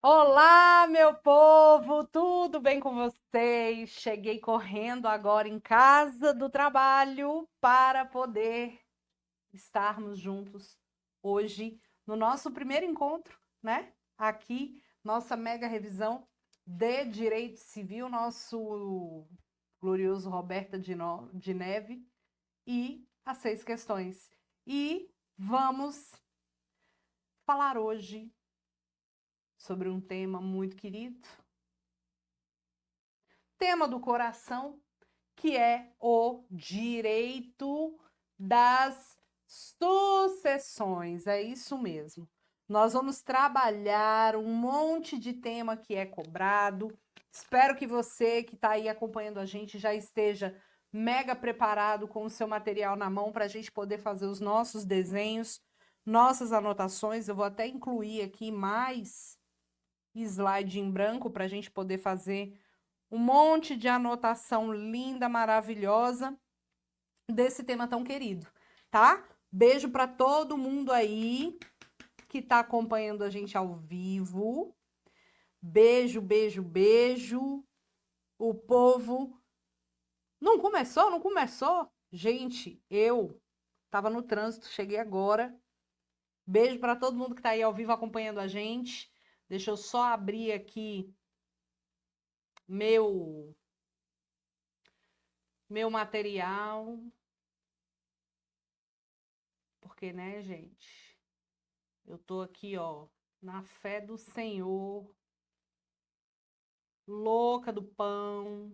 Olá, meu povo, tudo bem com vocês? Cheguei correndo agora em casa do trabalho para poder estarmos juntos hoje no nosso primeiro encontro, né? Aqui, nossa mega revisão de Direito Civil, nosso glorioso Roberta de Neve e as 6 questões. E vamos falar hoje sobre um tema muito querido, tema do coração, que é o direito das sucessões. É isso mesmo. Nós vamos trabalhar um monte de tema que é cobrado. Espero que você que está aí acompanhando a gente já esteja mega preparado com o seu material na mão para a gente poder fazer os nossos desenhos, nossas anotações. Eu vou até incluir aqui mais slide em branco para a gente poder fazer um monte de anotação linda, maravilhosa desse tema tão querido, tá? Beijo para todo mundo aí que está acompanhando a gente ao vivo. Beijo, beijo, beijo. O povo não começou? Não começou? Gente, eu estava no trânsito, cheguei agora. Beijo para todo mundo que está aí ao vivo acompanhando a gente. Deixa eu só abrir aqui meu material. Porque, né, gente? Eu tô aqui, ó, na fé do Senhor, louca do pão.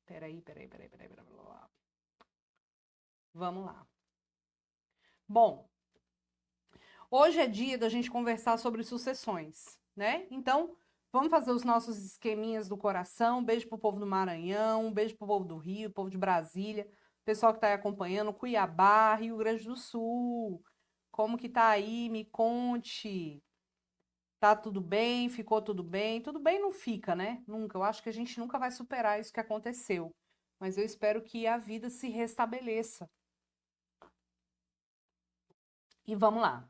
Peraí. Vamos lá. Bom, hoje é dia da gente conversar sobre sucessões, né? Então, vamos fazer os nossos esqueminhas do coração. Beijo pro povo do Maranhão, beijo pro povo do Rio, povo de Brasília, pessoal que tá aí acompanhando, Cuiabá, Rio Grande do Sul. Como que tá aí? Me conte. Tá tudo bem? Ficou tudo bem? Tudo bem não fica, né? Nunca. Eu acho que a gente nunca vai superar isso que aconteceu. Mas eu espero que a vida se restabeleça. E vamos lá.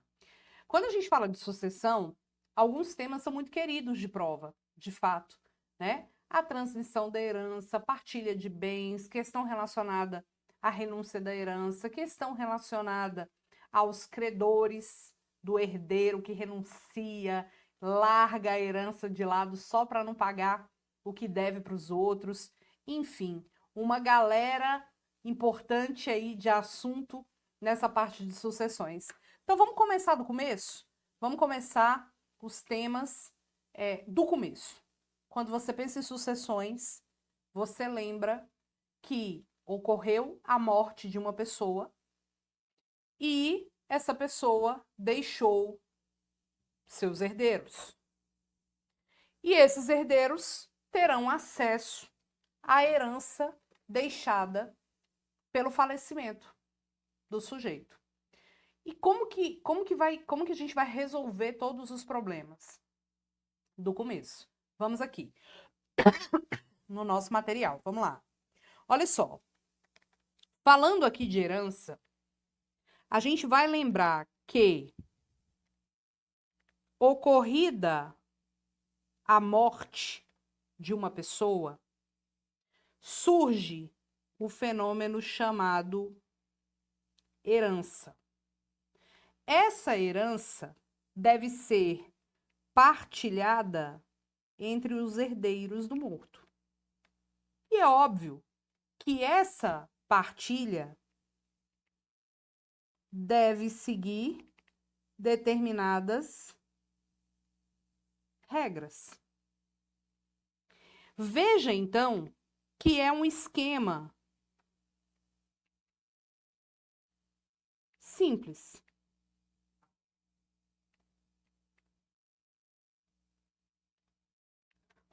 Quando a gente fala de sucessão, alguns temas são muito queridos de prova, de fato, né? A transmissão da herança, partilha de bens, questão relacionada à renúncia da herança, questão relacionada aos credores do herdeiro que renuncia, larga a herança de lado só para não pagar o que deve para os outros. Enfim, uma galera importante aí de assunto nessa parte de sucessões. Então vamos começar do começo? Vamos começar os temas do começo. Quando você pensa em sucessões, você lembra que ocorreu a morte de uma pessoa e essa pessoa deixou seus herdeiros. E esses herdeiros terão acesso à herança deixada pelo falecimento do sujeito. E como que a gente vai resolver todos os problemas? Do começo. Vamos aqui no nosso material. Vamos lá. Olha só. Falando aqui de herança, a gente vai lembrar que ocorrida a morte de uma pessoa, surge o fenômeno chamado herança. Essa herança deve ser partilhada entre os herdeiros do morto. E é óbvio que essa partilha deve seguir determinadas regras. Veja, então, que é um esquema simples.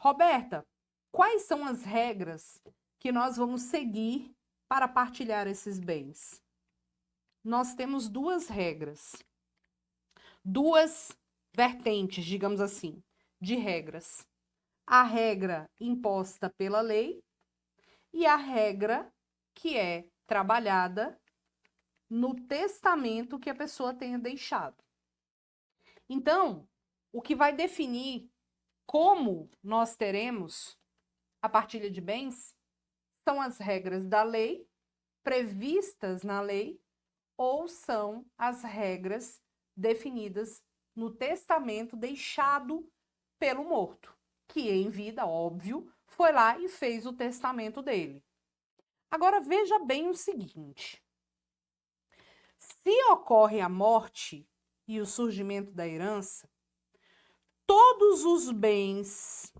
Roberta, quais são as regras que nós vamos seguir para partilhar esses bens? Nós temos duas regras, duas vertentes, digamos assim, de regras. A regra imposta pela lei e a regra que é trabalhada no testamento que a pessoa tenha deixado. Então, o que vai definir como nós teremos a partilha de bens são as regras da lei, previstas na lei, ou são as regras definidas no testamento deixado pelo morto, que em vida, óbvio, foi lá e fez o testamento dele. Agora veja bem o seguinte: se ocorre a morte e o surgimento da herança, todos os bens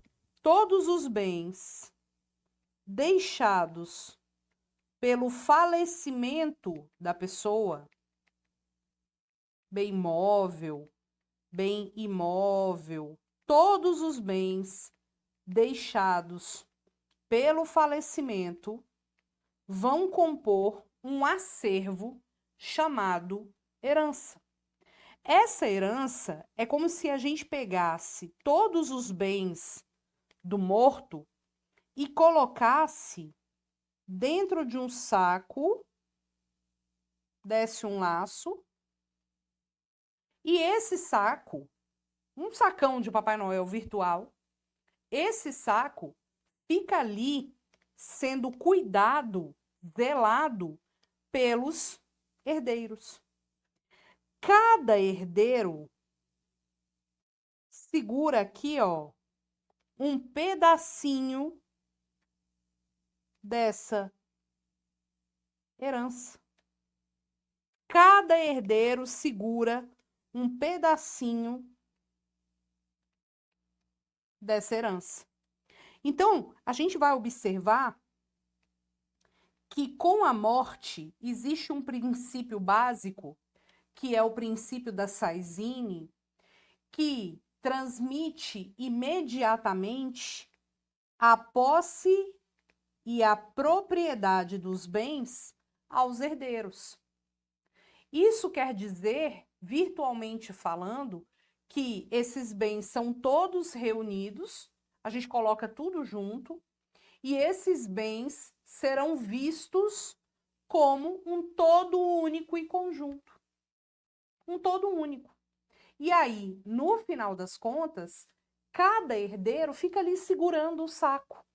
deixados pelo falecimento da pessoa, bem móvel, bem imóvel, todos os bens deixados pelo falecimento vão compor um acervo chamado herança. Essa herança é como se a gente pegasse todos os bens do morto e colocasse dentro de um saco, desse um laço, e esse saco, um sacão de Papai Noel virtual, esse saco fica ali sendo cuidado, zelado pelos herdeiros. Cada herdeiro segura aqui, ó, um pedacinho dessa herança. Cada herdeiro segura um pedacinho dessa herança. Então, a gente vai observar que com a morte existe um princípio básico, que é o princípio da Saizine, que transmite imediatamente a posse e a propriedade dos bens aos herdeiros. Isso quer dizer, virtualmente falando, que esses bens são todos reunidos, a gente coloca tudo junto, e esses bens serão vistos como um todo único e conjunto. Um todo único. E aí, no final das contas, cada herdeiro fica ali segurando o saco.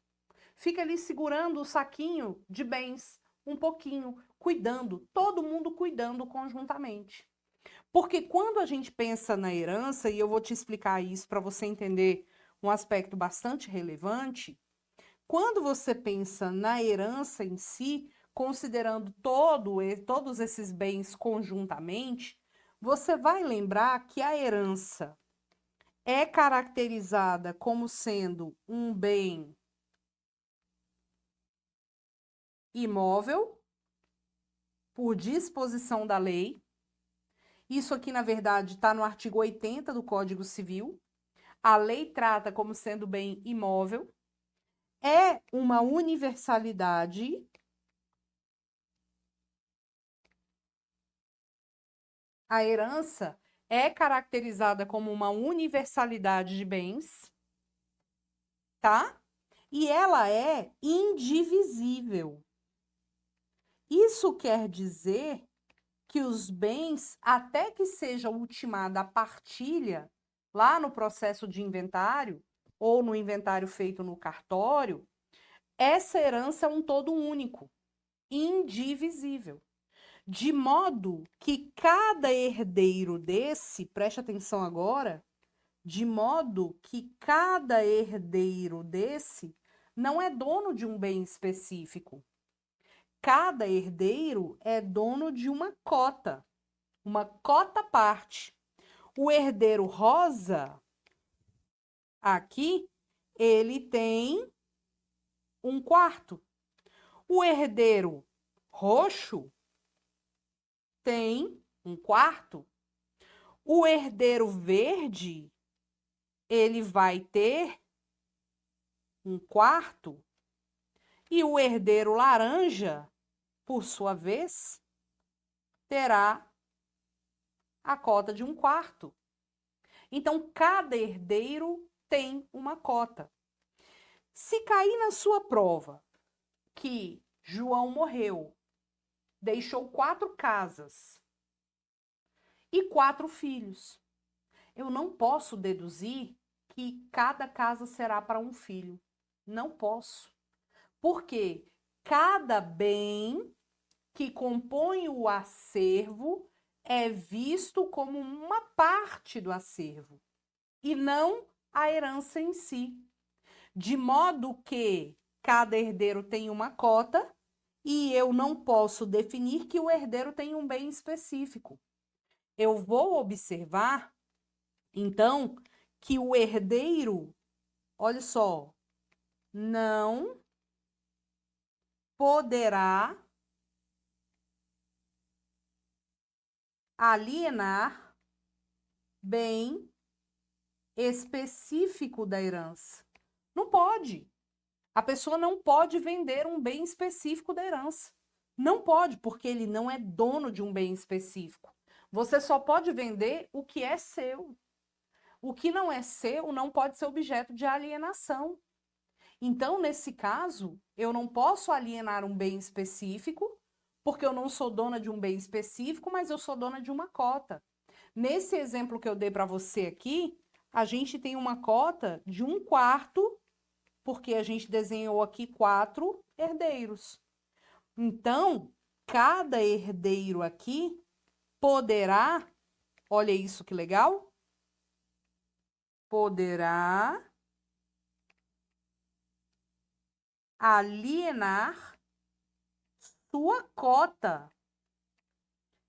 Fica ali segurando o saquinho de bens, um pouquinho, cuidando, todo mundo cuidando conjuntamente. Porque quando a gente pensa na herança, e eu vou te explicar isso para você entender um aspecto bastante relevante, quando você pensa na herança em si, considerando todos esses bens conjuntamente, você vai lembrar que a herança é caracterizada como sendo um bem imóvel, por disposição da lei. Isso aqui, na verdade, está no artigo 80 do Código Civil. A lei trata como sendo bem imóvel. É uma universalidade. A herança é caracterizada como uma universalidade de bens, tá? E ela é indivisível. Isso quer dizer que os bens, até que seja ultimada a partilha, lá no processo de inventário, ou no inventário feito no cartório, essa herança é um todo único, indivisível. De modo que cada herdeiro desse, preste atenção agora, de modo que cada herdeiro desse não é dono de um bem específico. Cada herdeiro é dono de uma cota parte. O herdeiro rosa, aqui, ele tem um quarto. O herdeiro roxo tem um quarto. O herdeiro verde, ele vai ter um quarto. E o herdeiro laranja, por sua vez, terá a cota de um quarto. Então, cada herdeiro tem uma cota. Se cair na sua prova que João morreu, deixou 4 casas e 4 filhos, Eu não posso deduzir que cada casa será para um filho. Não posso. Porque cada bem que compõe o acervo é visto como uma parte do acervo e não a herança em si. De modo que cada herdeiro tem uma cota e eu não posso definir que o herdeiro tem um bem específico. Eu vou observar, então, que o herdeiro, olha só, não poderá alienar bem específico da herança. Não pode. A pessoa não pode vender um bem específico da herança. Não pode, porque ele não é dono de um bem específico. Você só pode vender o que é seu. O que não é seu não pode ser objeto de alienação. Então, nesse caso, eu não posso alienar um bem específico, porque eu não sou dona de um bem específico, mas eu sou dona de uma cota. Nesse exemplo que eu dei para você aqui, a gente tem uma cota de 1/4, porque a gente desenhou aqui 4 herdeiros. Então, cada herdeiro aqui poderá, olha isso que legal, poderá alienar sua cota.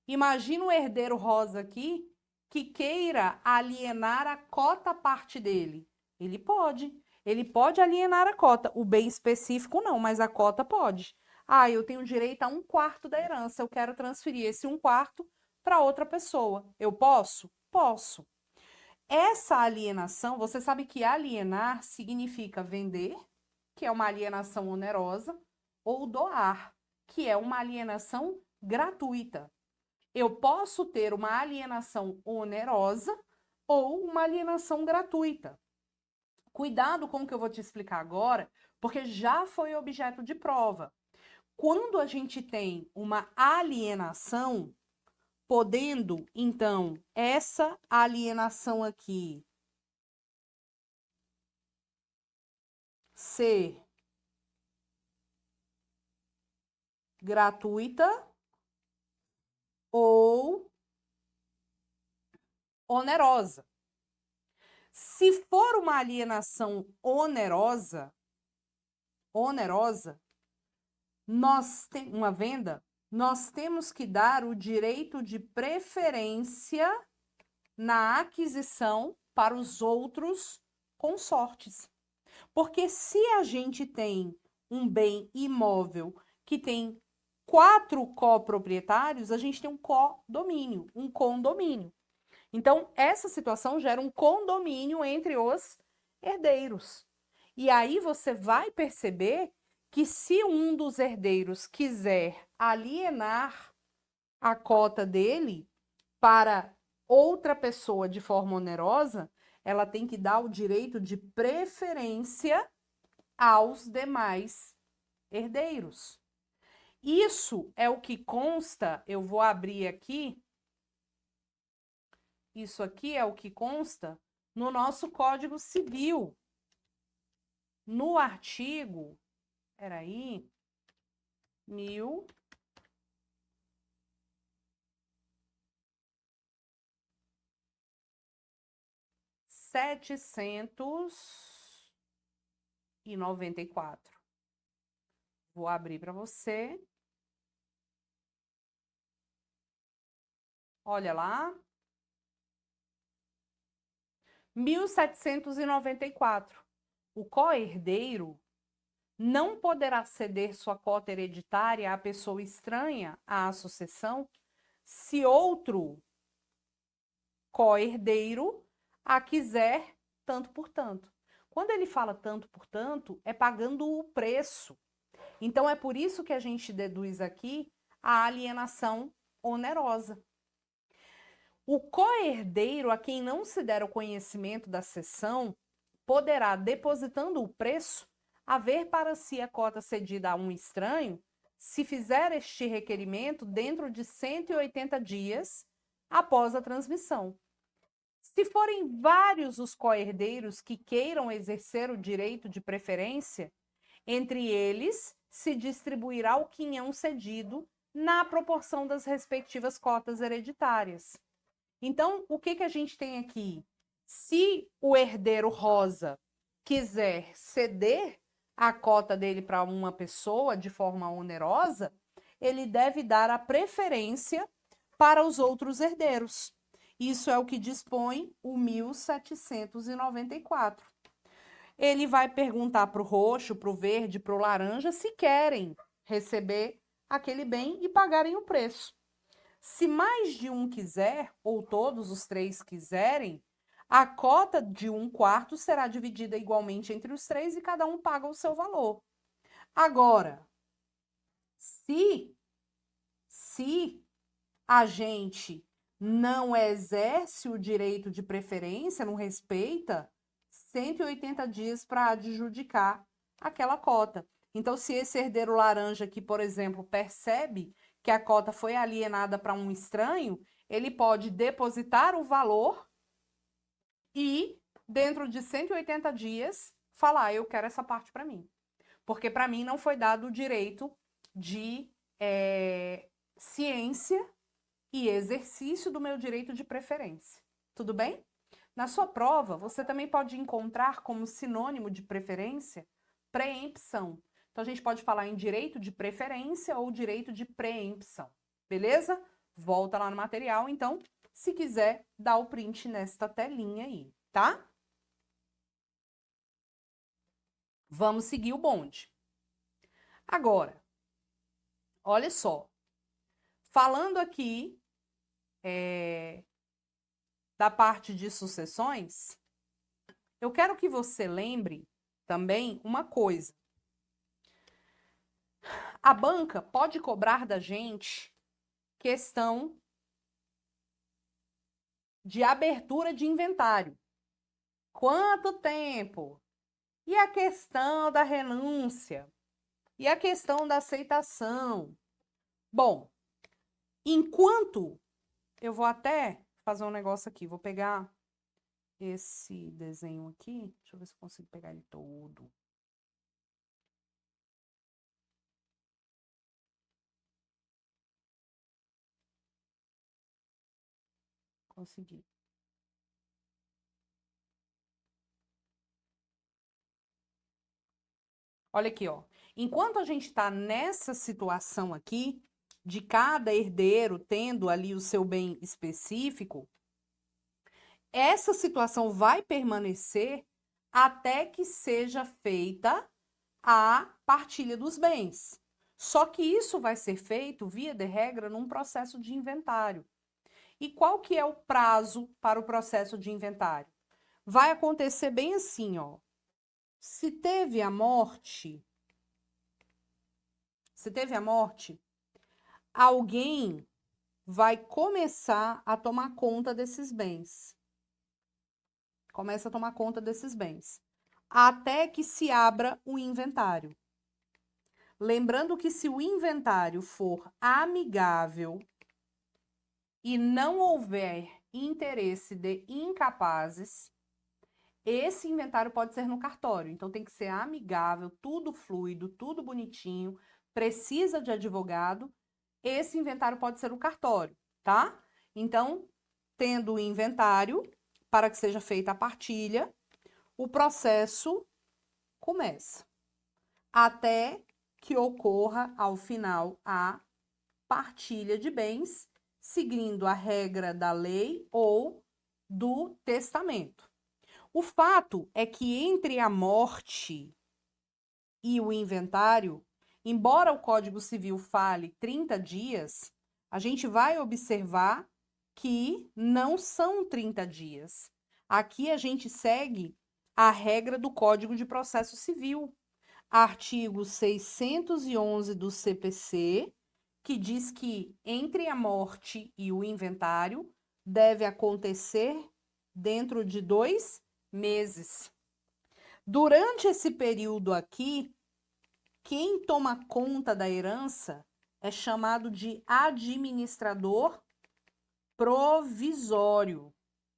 Imagina um herdeiro rosa aqui que queira alienar a cota parte dele. Ele pode. Ele pode alienar a cota. O bem específico não, mas a cota pode. Ah, eu tenho direito a 1/4 da herança. Eu quero transferir esse 1/4 para outra pessoa. Eu posso? Posso. Essa alienação, você sabe que alienar significa vender, que é uma alienação onerosa, ou doar, que é uma alienação gratuita. Eu posso ter uma alienação onerosa ou uma alienação gratuita. Cuidado com o que eu vou te explicar agora, porque já foi objeto de prova. Quando a gente tem uma alienação, podendo, então, essa alienação aqui ser gratuita ou onerosa. Se for uma alienação onerosa, uma venda, nós temos que dar o direito de preferência na aquisição para os outros consortes. Porque se a gente tem um bem imóvel que tem 4 coproprietários, a gente tem um codomínio, um condomínio. Então, essa situação gera um condomínio entre os herdeiros. E aí você vai perceber que se um dos herdeiros quiser alienar a cota dele para outra pessoa de forma onerosa, ela tem que dar o direito de preferência aos demais herdeiros. Isso é o que consta, eu vou abrir aqui, isso aqui é o que consta no nosso Código Civil. No artigo, peraí, 1794. Vou abrir para você. Olha lá. 1794. O co-herdeiro não poderá ceder sua cota hereditária à pessoa estranha à sucessão se outro co-herdeiro a quiser tanto por tanto. Quando ele fala tanto por tanto, é pagando o preço. Então, é por isso que a gente deduz aqui a alienação onerosa. O co-herdeiro, a quem não se der o conhecimento da cessão, poderá, depositando o preço, haver para si a cota cedida a um estranho, se fizer este requerimento dentro de 180 dias após a transmissão. Se forem vários os coherdeiros que queiram exercer o direito de preferência, entre eles se distribuirá o quinhão cedido na proporção das respectivas cotas hereditárias. Então, o que a gente tem aqui? Se o herdeiro rosa quiser ceder a cota dele para uma pessoa de forma onerosa, ele deve dar a preferência para os outros herdeiros. Isso é o que dispõe o 1794. Ele vai perguntar para o roxo, para o verde, para o laranja se querem receber aquele bem e pagarem o preço. Se mais de um quiser, ou todos os três quiserem, a cota de 1/4 será dividida igualmente entre os três e cada um paga o seu valor. Agora, se a gente não exerce o direito de preferência, não respeita, 180 dias para adjudicar aquela cota. Então, se esse herdeiro laranja aqui, por exemplo, percebe que a cota foi alienada para um estranho, ele pode depositar o valor e, dentro de 180 dias, falar, eu quero essa parte para mim. Porque para mim não foi dado o direito de ciência e exercício do meu direito de preferência. Tudo bem? Na sua prova, você também pode encontrar como sinônimo de preferência preempção. Então, a gente pode falar em direito de preferência ou direito de preempção. Beleza? Volta lá no material, então, se quiser, dá o print nesta telinha aí, tá? Vamos seguir o bonde. Agora, olha só. Falando aqui da parte de sucessões, eu quero que você lembre também uma coisa. A banca pode cobrar da gente questão de abertura de inventário. Quanto tempo? E a questão da renúncia? E a questão da aceitação? Bom, enquanto eu vou até fazer um negócio aqui, vou pegar esse desenho aqui, deixa eu ver se eu consigo pegar ele todo. Consegui. Olha aqui, ó. Enquanto a gente está nessa situação aqui, de cada herdeiro tendo ali o seu bem específico, essa situação vai permanecer até que seja feita a partilha dos bens. Só que isso vai ser feito, via de regra, num processo de inventário. E qual que é o prazo para o processo de inventário? Vai acontecer bem assim, ó. Se teve a morte, alguém vai começar a tomar conta desses bens. Começa a tomar conta desses bens. Até que se abra o inventário. Lembrando que se o inventário for amigável e não houver interesse de incapazes, esse inventário pode ser no cartório. Então, tem que ser amigável, tudo fluido, tudo bonitinho, precisa de advogado. Esse inventário pode ser o cartório, tá? Então, tendo o inventário, para que seja feita a partilha, o processo começa. Até que ocorra, ao final, a partilha de bens, seguindo a regra da lei ou do testamento. O fato é que entre a morte e o inventário, embora o Código Civil fale 30 dias, a gente vai observar que não são 30 dias. Aqui a gente segue a regra do Código de Processo Civil, artigo 611 do CPC, que diz que entre a morte e o inventário deve acontecer dentro de 2 meses. Durante esse período aqui, quem toma conta da herança é chamado de administrador provisório,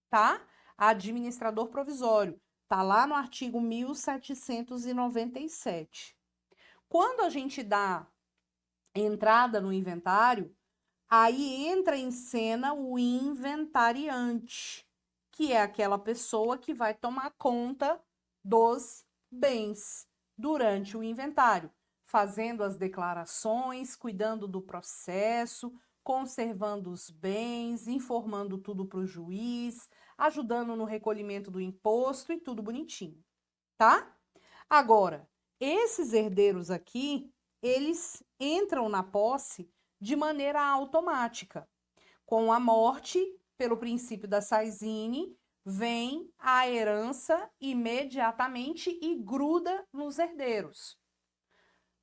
tá? administrador provisório. Está lá no artigo 1797. Quando a gente dá entrada no inventário, aí entra em cena o inventariante, que é aquela pessoa que vai tomar conta dos bens durante o inventário, fazendo as declarações, cuidando do processo, conservando os bens, informando tudo para o juiz, ajudando no recolhimento do imposto e tudo bonitinho, tá? Agora, esses herdeiros aqui, eles entram na posse de maneira automática. Com a morte, pelo princípio da Saizine, vem a herança imediatamente e gruda nos herdeiros.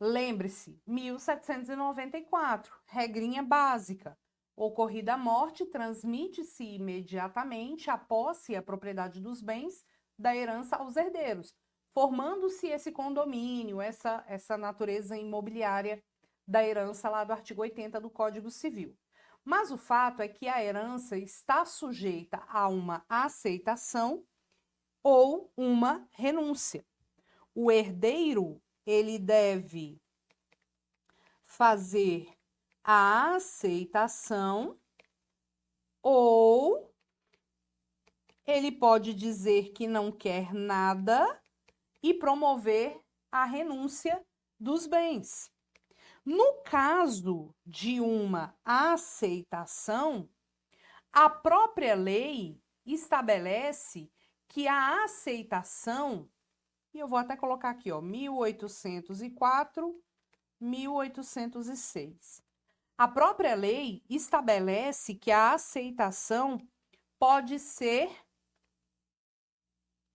Lembre-se, 1794, regrinha básica. Ocorrida a morte, transmite-se imediatamente a posse e a propriedade dos bens da herança aos herdeiros, formando-se esse condomínio, essa natureza imobiliária da herança lá do artigo 80 do Código Civil. Mas o fato é que a herança está sujeita a uma aceitação ou uma renúncia. O herdeiro, ele deve fazer a aceitação ou ele pode dizer que não quer nada e promover a renúncia dos bens. No caso de uma aceitação, a própria lei estabelece que a aceitação, e eu vou até colocar aqui, ó, 1804, 1806. A própria lei estabelece que a aceitação pode ser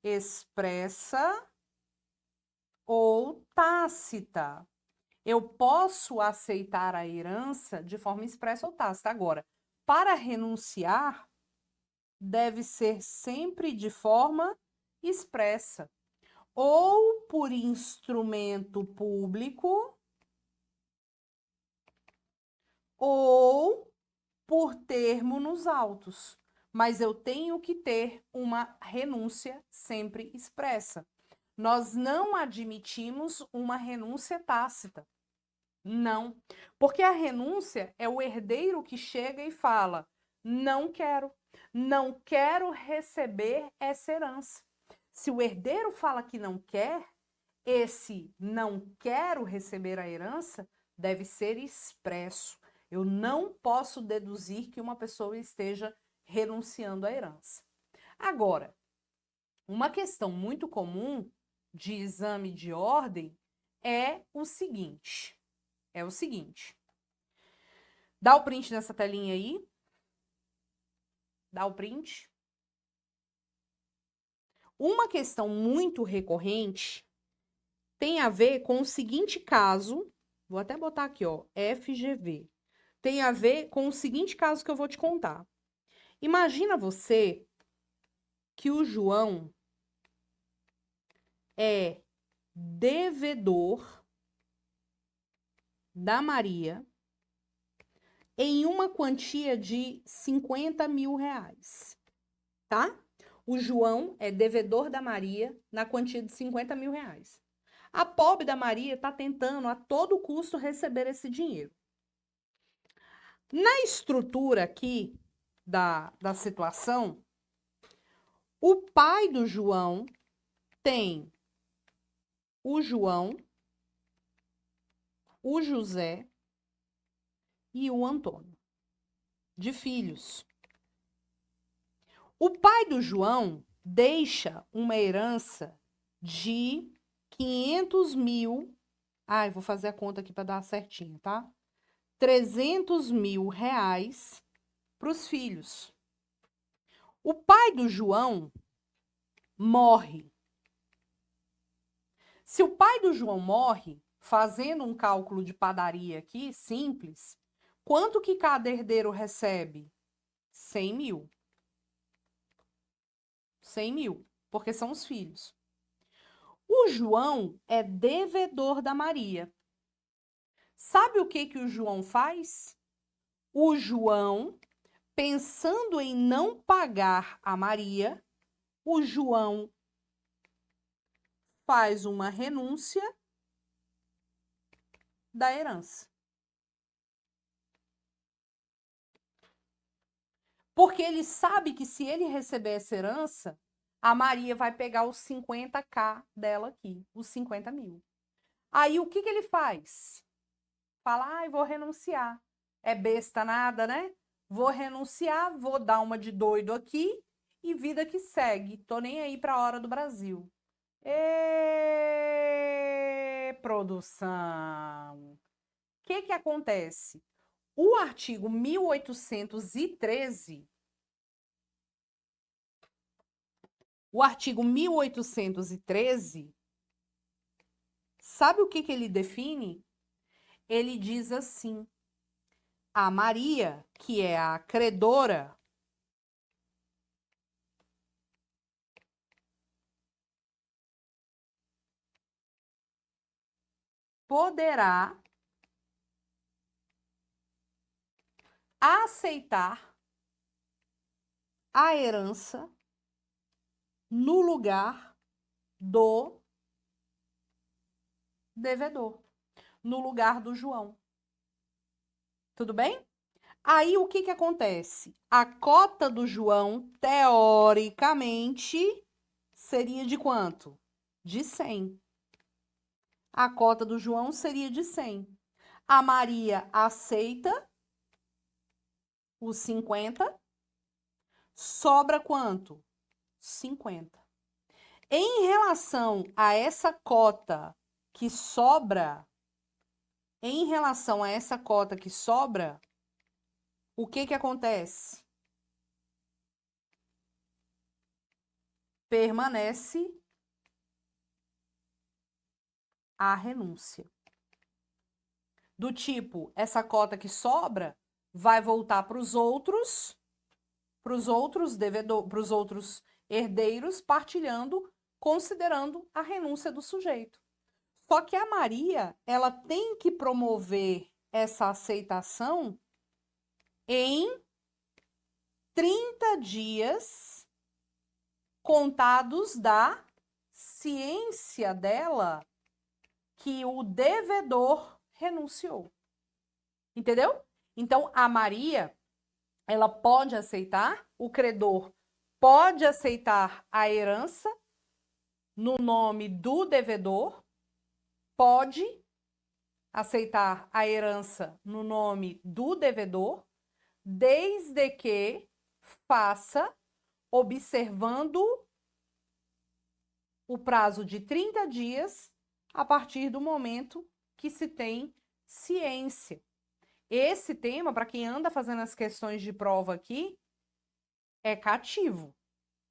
expressa ou tácita. Eu posso aceitar a herança de forma expressa ou tácita. Agora, para renunciar, deve ser sempre de forma expressa, ou por instrumento público, ou por termo nos autos. Mas eu tenho que ter uma renúncia sempre expressa. Nós não admitimos uma renúncia tácita. Não. Porque a renúncia é o herdeiro que chega e fala: não quero receber essa herança. Se o herdeiro fala que não quer, esse não quero receber a herança deve ser expresso. Eu não posso deduzir que uma pessoa esteja renunciando à herança. Agora, uma questão muito comum de exame de ordem é o seguinte. Dá o print nessa telinha aí. Dá o print. Uma questão muito recorrente tem a ver com o seguinte caso. Vou até botar aqui, ó, FGV. Tem a ver com o seguinte caso que eu vou te contar. Imagina você que o João é devedor da Maria em uma quantia de 50 mil reais, tá? O João é devedor da Maria na quantia de 50 mil reais. A pobre da Maria está tentando a todo custo receber esse dinheiro. Na estrutura aqui da situação, o pai do João tem o João, o José e o Antônio, de filhos. O pai do João deixa uma herança de 500 mil. Ai, vou fazer a conta aqui para dar certinho, tá? 300 mil reais para os filhos. O pai do João morre. Se o pai do João morre, fazendo um cálculo de padaria aqui, simples, quanto que cada herdeiro recebe? 100 mil. 100 mil, porque são os filhos. O João é devedor da Maria. Sabe o que o João faz? O João, pensando em não pagar a Maria, o João faz uma renúncia da herança. Porque ele sabe que se ele receber essa herança, a Maria vai pegar os 50k dela aqui, os 50 mil. Aí o que ele faz? Fala, ai, vou renunciar. É besta nada, né? Vou renunciar, vou dar uma de doido aqui e vida que segue. Tô nem aí pra hora do Brasil. Produção. O que acontece? O artigo 1813, sabe o que ele define? Ele diz assim: a Maria, que é a credora, poderá aceitar a herança no lugar do devedor, no lugar do João. Tudo bem? Aí o que acontece? A cota do João, teoricamente, seria de quanto? De 100. A cota do João seria de 100. A Maria aceita os 50. Sobra quanto? 50. Em relação a essa cota que sobra, o que acontece? Permanece a renúncia. Do tipo, essa cota que sobra vai voltar para os outros herdeiros, partilhando, considerando a renúncia do sujeito. Só que a Maria, ela tem que promover essa aceitação em 30 dias contados da ciência dela que o devedor renunciou. Entendeu? Então, a Maria, ela pode aceitar, o credor pode aceitar a herança no nome do devedor, pode aceitar a herança no nome do devedor, desde que faça observando o prazo de 30 dias a partir do momento que se tem ciência. Esse tema, para quem anda fazendo as questões de prova aqui, é cativo,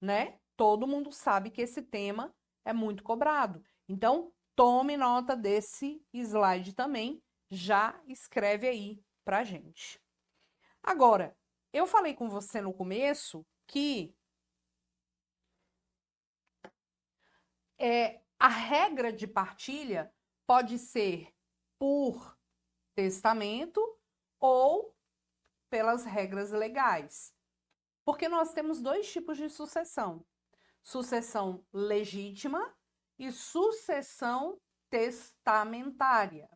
né? Todo mundo sabe que esse tema é muito cobrado. Então, tome nota desse slide também, já escreve aí pra gente. Agora, eu falei com você no começo que a regra de partilha pode ser por testamento ou pelas regras legais. Porque nós temos dois tipos de sucessão: sucessão legítima e sucessão testamentária.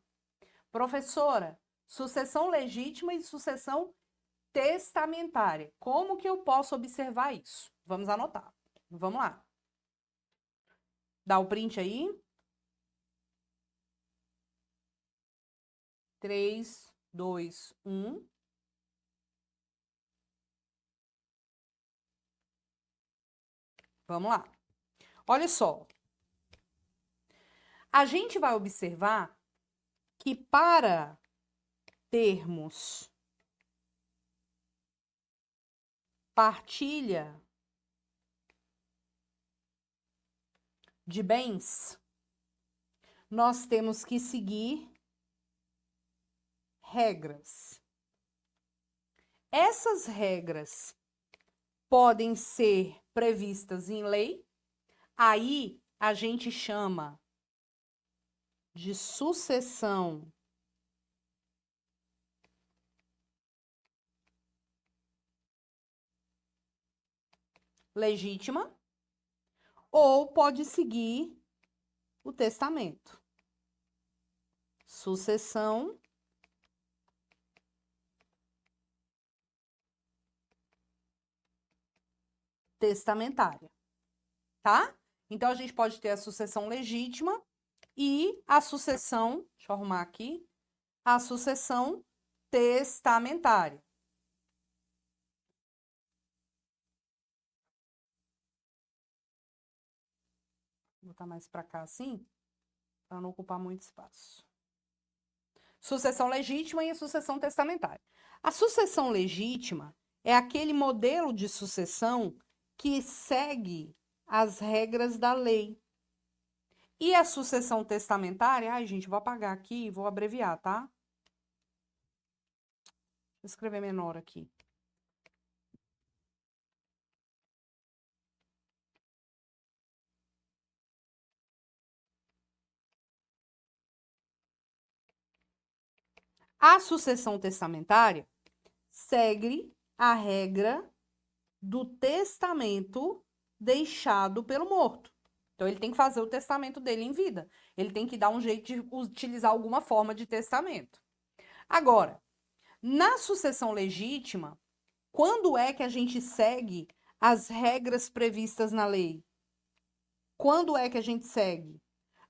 Professora, sucessão legítima e sucessão testamentária. Como que eu posso observar isso? Vamos anotar. Vamos lá. Dá o print aí. 3, 2, 1. Vamos lá. Olha só. A gente vai observar que para termos partilha de bens, nós temos que seguir regras. Essas regras podem ser previstas em lei, aí a gente chama de sucessão legítima, ou pode seguir o testamento. Sucessão testamentária, tá? Então, a gente pode ter a sucessão legítima e a sucessão, deixa eu arrumar aqui, a sucessão testamentária. Vou botar mais para cá assim, para não ocupar muito espaço. Sucessão legítima e a sucessão testamentária. A sucessão legítima é aquele modelo de sucessão que segue as regras da lei. E a sucessão testamentária, ai, gente, vou apagar aqui e vou abreviar, tá? Vou escrever menor aqui. A sucessão testamentária segue a regra do testamento deixado pelo morto. Então, ele tem que fazer o testamento dele em vida. Ele tem que dar um jeito de utilizar alguma forma de testamento. Agora, na sucessão legítima, quando é que a gente segue as regras previstas na lei? Quando é que a gente segue?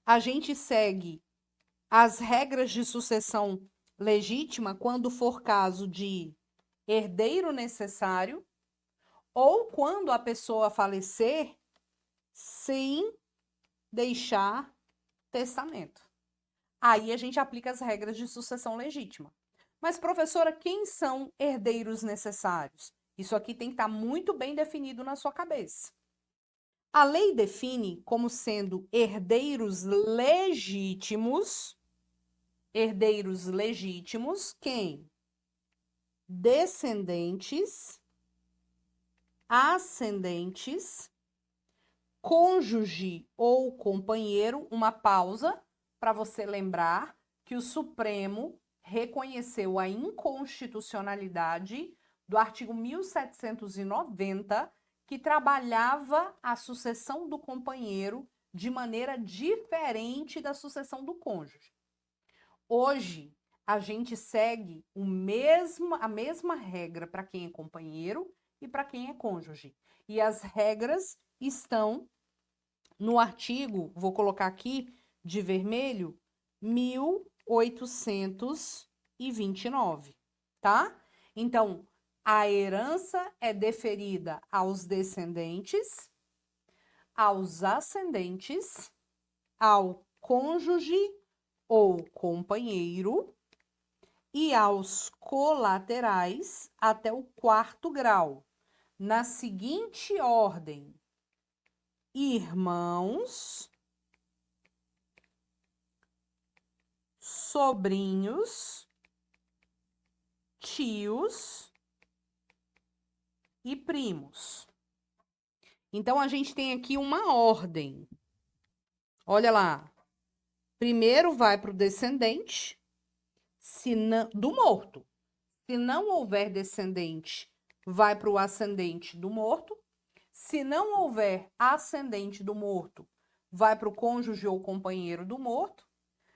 A gente segue as regras de sucessão legítima quando for caso de herdeiro necessário ou quando a pessoa falecer sem deixar testamento. Aí a gente aplica as regras de sucessão legítima. Mas, professora, quem são herdeiros necessários? Isso aqui tem que estar muito bem definido na sua cabeça. A lei define como sendo herdeiros legítimos quem? Descendentes, ascendentes, cônjuge ou companheiro, uma pausa para você lembrar que o Supremo reconheceu a inconstitucionalidade do artigo 1790, que trabalhava a sucessão do companheiro de maneira diferente da sucessão do cônjuge. Hoje, a gente segue a mesma regra para quem é companheiro e para quem é cônjuge. E as regras estão no artigo, vou colocar aqui de vermelho, 1829, tá? Então, a herança é deferida aos descendentes, aos ascendentes, ao cônjuge ou companheiro e aos colaterais até o 4º grau, na seguinte ordem: irmãos, sobrinhos, tios e primos. Então, a gente tem aqui uma ordem. Olha lá. Primeiro vai para o descendente do morto. Se não houver descendente, vai para o ascendente do morto. Se não houver ascendente do morto, vai para o cônjuge ou companheiro do morto.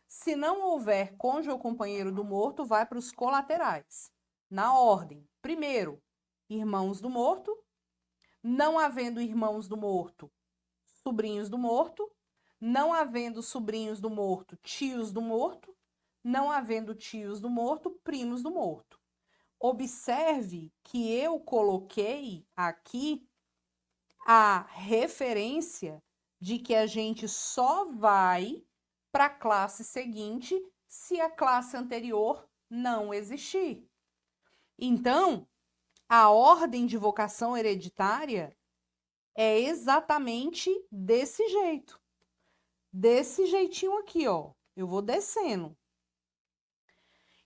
Se não houver cônjuge ou companheiro do morto, vai para os colaterais. Na ordem: primeiro, irmãos do morto. Não havendo irmãos do morto, sobrinhos do morto. Não havendo sobrinhos do morto, tios do morto. Não havendo tios do morto, primos do morto. Observe que eu coloquei aqui a referência de que a gente só vai para a classe seguinte se a classe anterior não existir. Então, a ordem de vocação hereditária é exatamente desse jeito. Desse jeitinho aqui, ó. Eu vou descendo.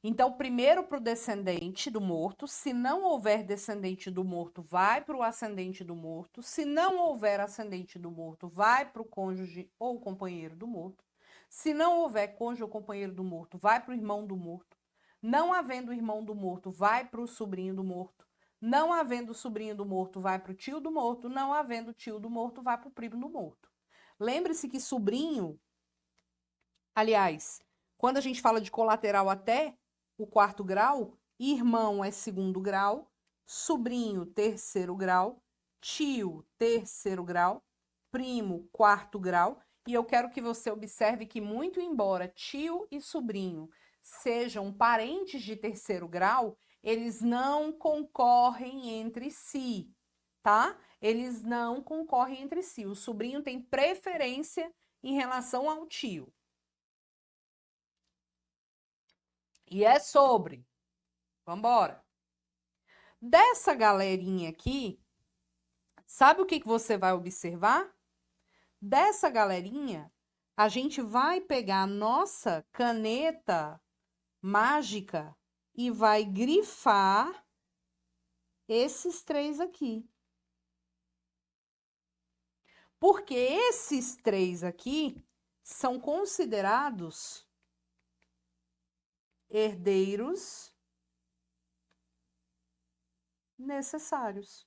Então, primeiro para o descendente do morto. Se não houver descendente do morto, vai para o ascendente do morto. Se não houver ascendente do morto, vai para o cônjuge ou companheiro do morto. Se não houver cônjuge ou companheiro do morto, vai para o irmão do morto. Não havendo irmão do morto, vai para o sobrinho do morto. Não havendo sobrinho do morto, vai para o tio do morto. Não havendo tio do morto, vai para o primo do morto. Lembre-se que sobrinho, aliás, quando a gente fala de colateral até o 4º grau, irmão é 2º grau, sobrinho 3º grau, tio 3º grau, primo 4º grau. E eu quero que você observe que, muito embora tio e sobrinho sejam parentes de 3º grau, eles não concorrem entre si, tá? Eles não concorrem entre si. O sobrinho tem preferência em relação ao tio. E é sobre. Vambora. Dessa galerinha aqui, sabe o que você vai observar? Dessa galerinha, a gente vai pegar a nossa caneta mágica e vai grifar esses 3 aqui. Porque esses 3 aqui são considerados herdeiros necessários.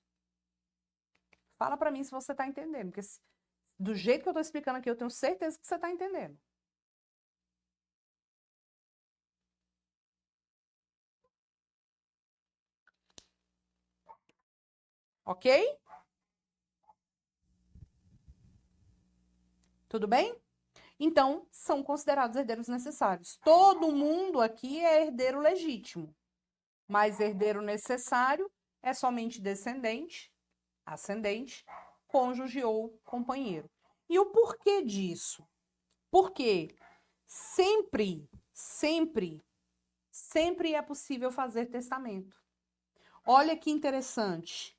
Fala para mim se você está entendendo, porque do jeito que eu estou explicando aqui, eu tenho certeza que você está entendendo. Ok? Tudo bem? Então, são considerados herdeiros necessários. Todo mundo aqui é herdeiro legítimo, mas herdeiro necessário é somente descendente, ascendente, cônjuge ou companheiro. E o porquê disso? Porque sempre é possível fazer testamento. Olha que interessante.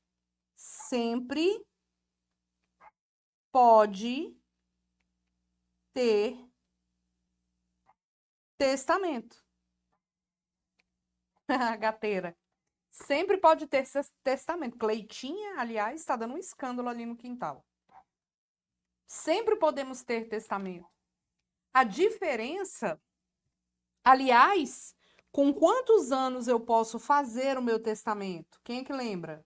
Sempre pode ter testamento. Gateira. Sempre pode ter testamento. Cleitinha, aliás, está dando um escândalo ali no quintal. Sempre podemos ter testamento. A diferença, aliás, com quantos anos eu posso fazer o meu testamento? Quem é que lembra?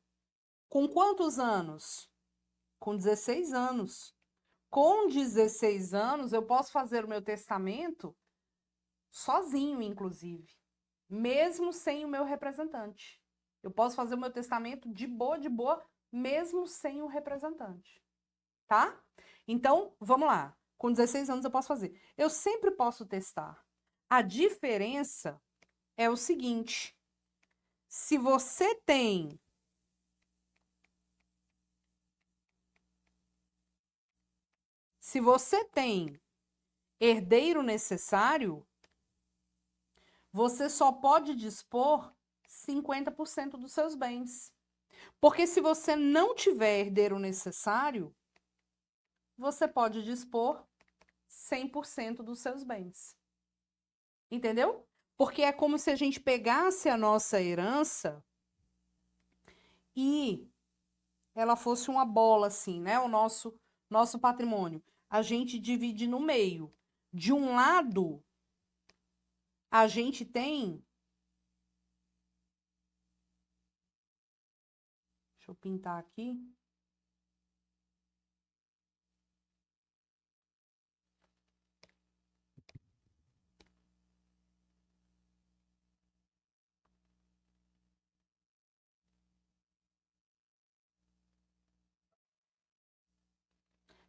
Com quantos anos? Com 16 anos. Com 16 anos, eu posso fazer o meu testamento sozinho, inclusive, mesmo sem o meu representante. Eu posso fazer o meu testamento de boa, mesmo sem o representante, tá? Então, vamos lá. Com 16 anos eu posso fazer. Eu sempre posso testar. A diferença é o seguinte: se você tem herdeiro necessário, você só pode dispor 50% dos seus bens. Porque se você não tiver herdeiro necessário, você pode dispor 100% dos seus bens. Entendeu? Porque é como se a gente pegasse a nossa herança e ela fosse uma bola assim, né? O nosso patrimônio. A gente divide no meio. De um lado, a gente tem... Deixa eu pintar aqui.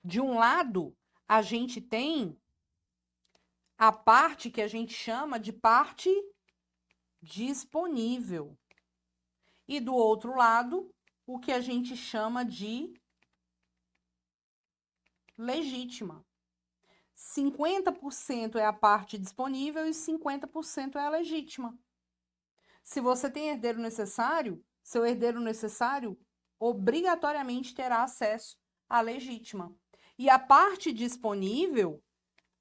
De um lado, a gente tem a parte que a gente chama de parte disponível. E do outro lado, o que a gente chama de legítima. 50% é a parte disponível e 50% é a legítima. Se você tem herdeiro necessário, seu herdeiro necessário obrigatoriamente terá acesso à legítima. E a parte disponível,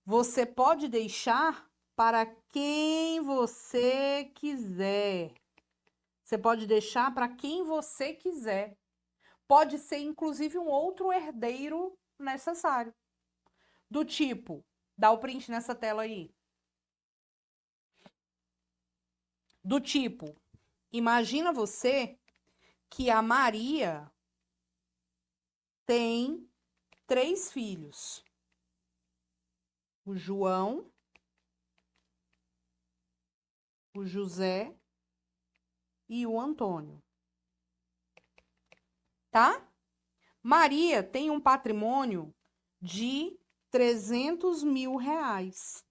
você pode deixar para quem você quiser. Você pode deixar para quem você quiser. Pode ser, inclusive, um outro herdeiro necessário. Do tipo, dá o print nessa tela aí. Do tipo, imagina você que a Maria tem 3 filhos. o João, o José e o Antônio. Tá? Maria tem um patrimônio de 300 mil reais.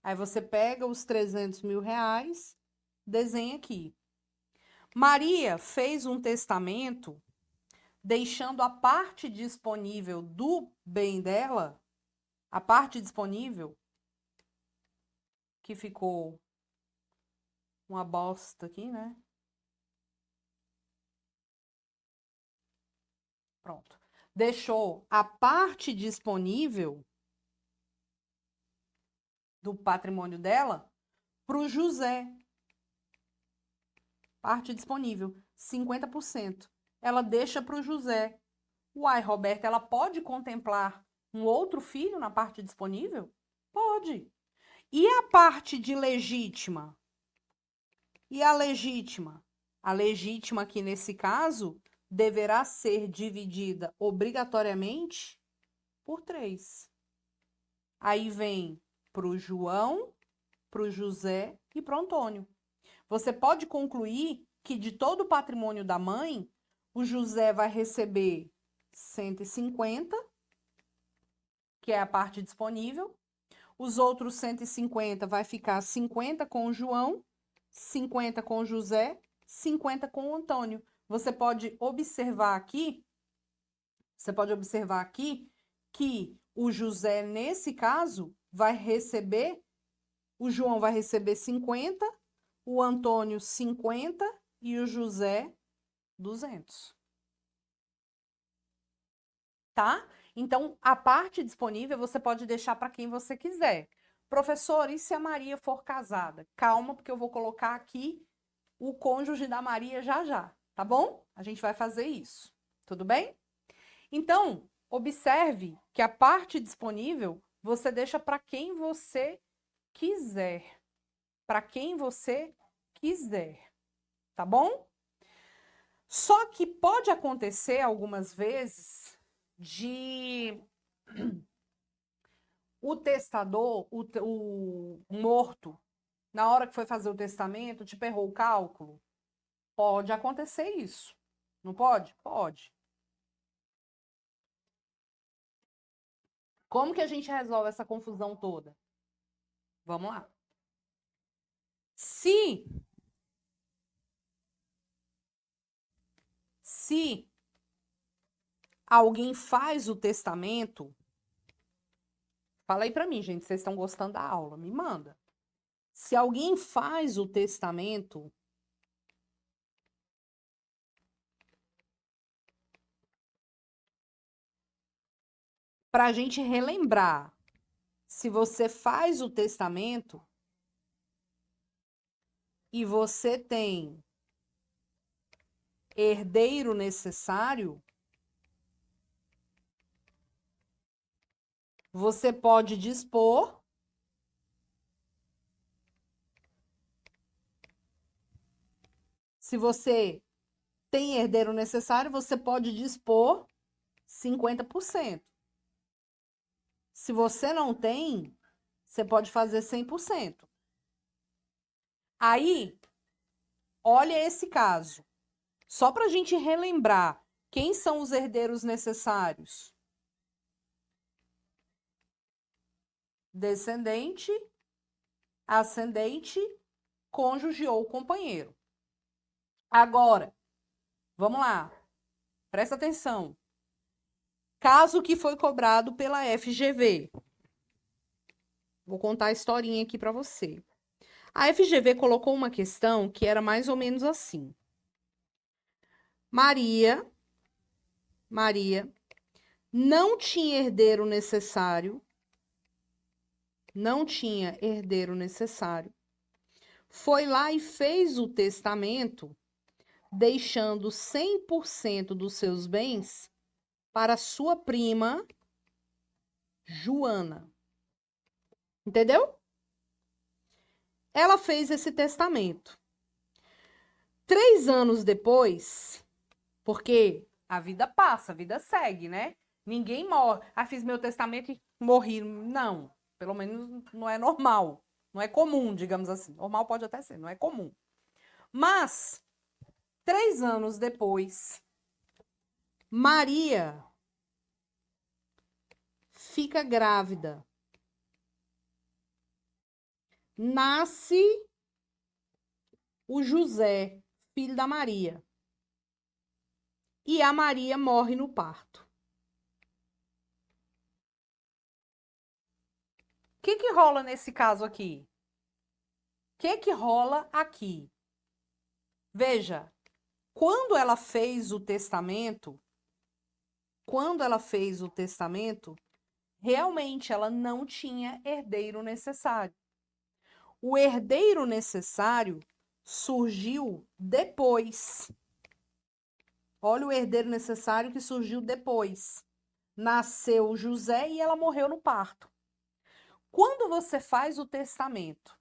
Aí você pega os 300 mil reais, desenha aqui. Maria fez um testamento deixando a parte disponível do bem dela, a parte disponível, que ficou uma bosta aqui, né? Pronto. Deixou a parte disponível do patrimônio dela para o José. Parte disponível, 50%. Ela deixa para o José. Uai, Roberta, ela pode contemplar um outro filho na parte disponível? Pode. E a parte de legítima? E a legítima? A legítima aqui, nesse caso, deverá ser dividida obrigatoriamente por 3. Aí vem para o João, para o José e para o Antônio. Você pode concluir que de todo o patrimônio da mãe, o José vai receber 150, que é a parte disponível. Os outros 150 vai ficar 50 com o João, 50 com o José, 50 com o Antônio. Você pode observar aqui que o José, nesse caso, vai receber, o João vai receber 50, o Antônio 50 e o José 200. Tá? Então, a parte disponível você pode deixar para quem você quiser. Professor, e se a Maria for casada? Calma, porque eu vou colocar aqui o cônjuge da Maria já já, tá bom? A gente vai fazer isso, tudo bem? Então, observe que a parte disponível você deixa para quem você quiser. Para quem você quiser, tá bom? Só que pode acontecer algumas vezes de o testador, o morto, na hora que foi fazer o testamento, te errou o cálculo. Pode acontecer isso. Não pode? Pode. Como que a gente resolve essa confusão toda? Vamos lá. Se alguém faz o testamento, fala aí para mim, gente, vocês estão gostando da aula, me manda. Se alguém faz o testamento, para a gente relembrar, se você faz o testamento e você tem herdeiro necessário, você pode dispor se você tem herdeiro necessário, você pode dispor 50%. Se você não tem, você pode fazer 100%. Aí, olha esse caso. Só para a gente relembrar, quem são os herdeiros necessários? Descendente, ascendente, cônjuge ou companheiro. Agora, vamos lá. Presta atenção. Caso que foi cobrado pela FGV. Vou contar a historinha aqui para você. A FGV colocou uma questão que era mais ou menos assim. Maria não tinha herdeiro necessário, foi lá e fez o testamento, deixando 100% dos seus bens para sua prima Joana. Entendeu? Ela fez esse testamento. 3 anos depois, porque a vida passa, a vida segue, né? Ninguém morre. Ah, fiz meu testamento e morri. Não, pelo menos não é normal. Não é comum, digamos assim. Normal pode até ser, não é comum. Mas, 3 anos depois, Maria fica grávida. Nasce o José, filho da Maria. E a Maria morre no parto. O que rola nesse caso aqui? O que rola aqui? Veja, quando ela fez o testamento, realmente ela não tinha herdeiro necessário. O herdeiro necessário surgiu depois. Olha o herdeiro necessário que surgiu depois. Nasceu José e ela morreu no parto. Quando você faz o testamento,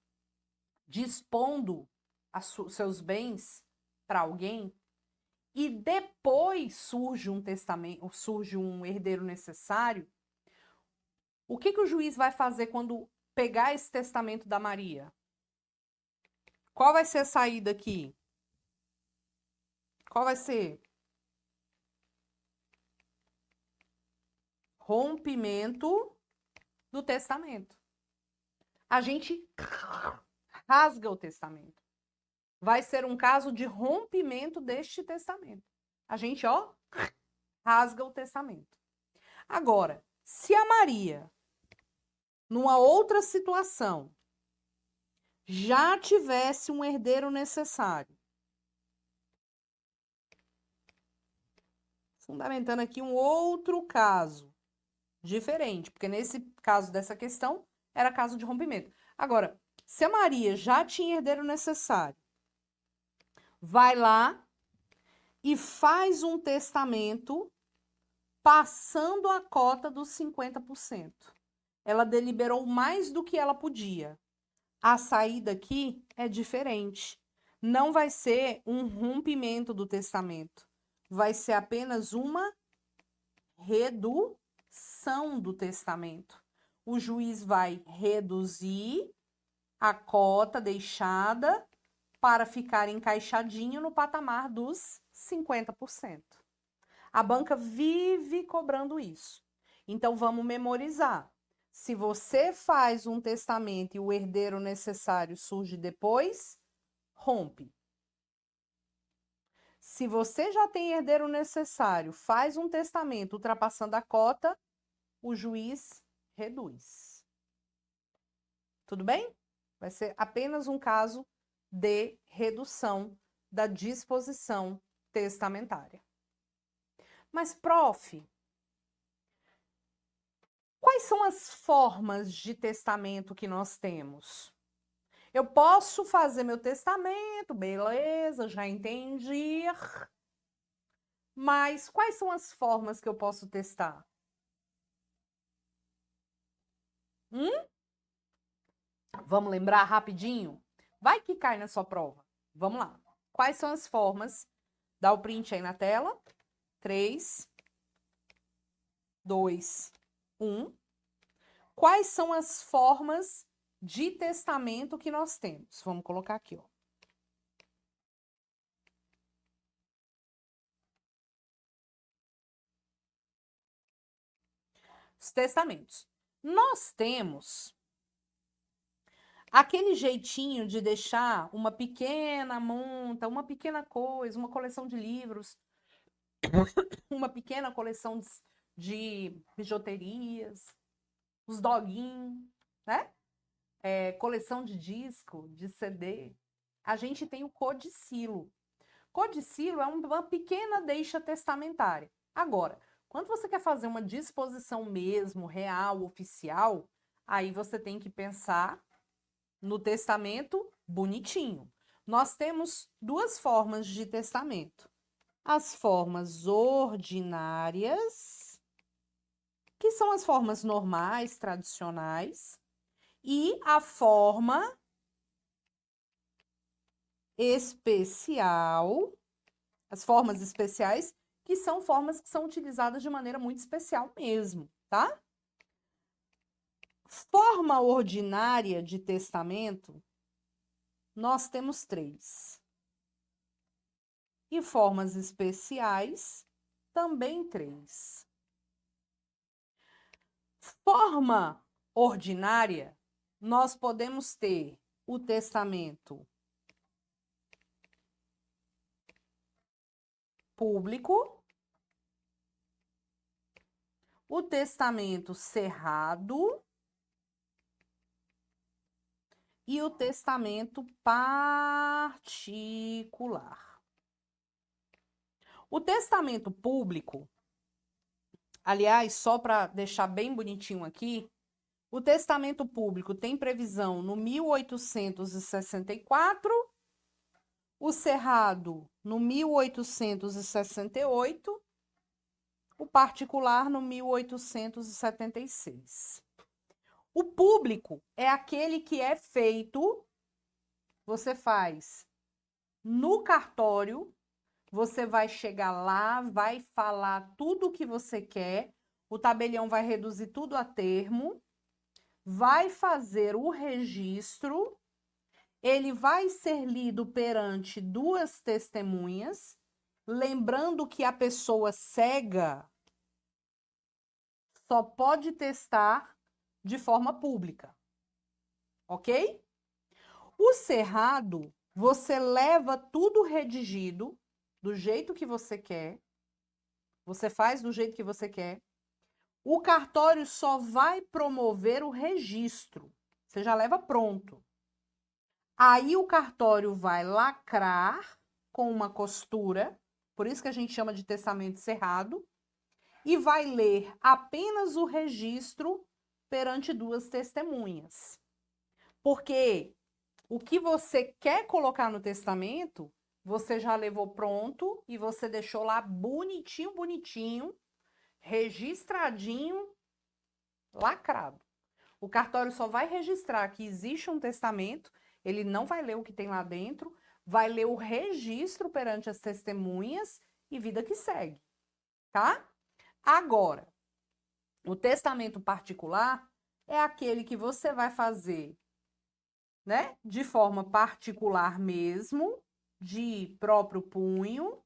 dispondo seus bens para alguém, e depois surge um testamento, surge um herdeiro necessário, o que o juiz vai fazer quando pegar esse testamento da Maria? Qual vai ser a saída aqui? Qual vai ser? Rompimento do testamento. A gente rasga o testamento. Vai ser um caso de rompimento deste testamento. A gente, ó, rasga o testamento. Agora, se a Maria, numa outra situação, já tivesse um herdeiro necessário, fundamentando aqui um outro caso diferente, porque nesse caso dessa questão era caso de rompimento. Agora, se a Maria já tinha herdeiro necessário, vai lá e faz um testamento passando a cota dos 50%. Ela deliberou mais do que ela podia. A saída aqui é diferente. Não vai ser um rompimento do testamento. Vai ser apenas uma redução do testamento. O juiz vai reduzir a cota deixada para ficar encaixadinho no patamar dos 50%. A banca vive cobrando isso. Então, vamos memorizar. Se você faz um testamento e o herdeiro necessário surge depois, rompe. Se você já tem herdeiro necessário, faz um testamento ultrapassando a cota, o juiz reduz. Tudo bem? Vai ser apenas um caso de redução da disposição testamentária. Mas, prof, quais são as formas de testamento que nós temos? Eu posso fazer meu testamento, beleza, já entendi. Mas quais são as formas que eu posso testar? Vamos lembrar rapidinho? Vai que cai na sua prova. Vamos lá. Quais são as formas? Dá o print aí na tela. 3, 2, 1. Quais são as formas de testamento que nós temos? Vamos colocar aqui, ó. Os testamentos. Nós temos aquele jeitinho de deixar uma pequena monta, uma pequena coisa, uma coleção de livros, uma pequena coleção de bijuterias, os doguinhos, né? Coleção de disco, de CD. A gente tem o codicilo. Codicilo é uma pequena deixa testamentária. Agora, quando você quer fazer uma disposição mesmo, real, oficial, aí você tem que pensar no testamento bonitinho. Nós temos duas formas de testamento. As formas ordinárias, que são as formas normais, tradicionais, e a forma especial, as formas especiais, que são formas que são utilizadas de maneira muito especial mesmo, tá? Forma ordinária de testamento, nós temos 3. E formas especiais, também 3. Forma ordinária, nós podemos ter o testamento público, o testamento cerrado e o testamento particular. O testamento público, aliás, só para deixar bem bonitinho aqui, o testamento público tem previsão no 1864, o cerrado no 1868, o particular no 1876. O público é aquele que é feito, você faz no cartório, você vai chegar lá, vai falar tudo o que você quer, o tabelião vai reduzir tudo a termo, vai fazer o registro, ele vai ser lido perante 2 testemunhas, lembrando que a pessoa cega só pode testar de forma pública, ok? O cerrado, você leva tudo redigido, do jeito que você quer, você faz do jeito que você quer, o cartório só vai promover o registro, você já leva pronto. Aí o cartório vai lacrar com uma costura, por isso que a gente chama de testamento cerrado, e vai ler apenas o registro perante 2 testemunhas. Porque o que você quer colocar no testamento, você já levou pronto e você deixou lá bonitinho, bonitinho, registradinho, lacrado. O cartório só vai registrar que existe um testamento, ele não vai ler o que tem lá dentro, vai ler o registro perante as testemunhas e vida que segue, tá? Agora, o testamento particular é aquele que você vai fazer, né, de forma particular mesmo, de próprio punho,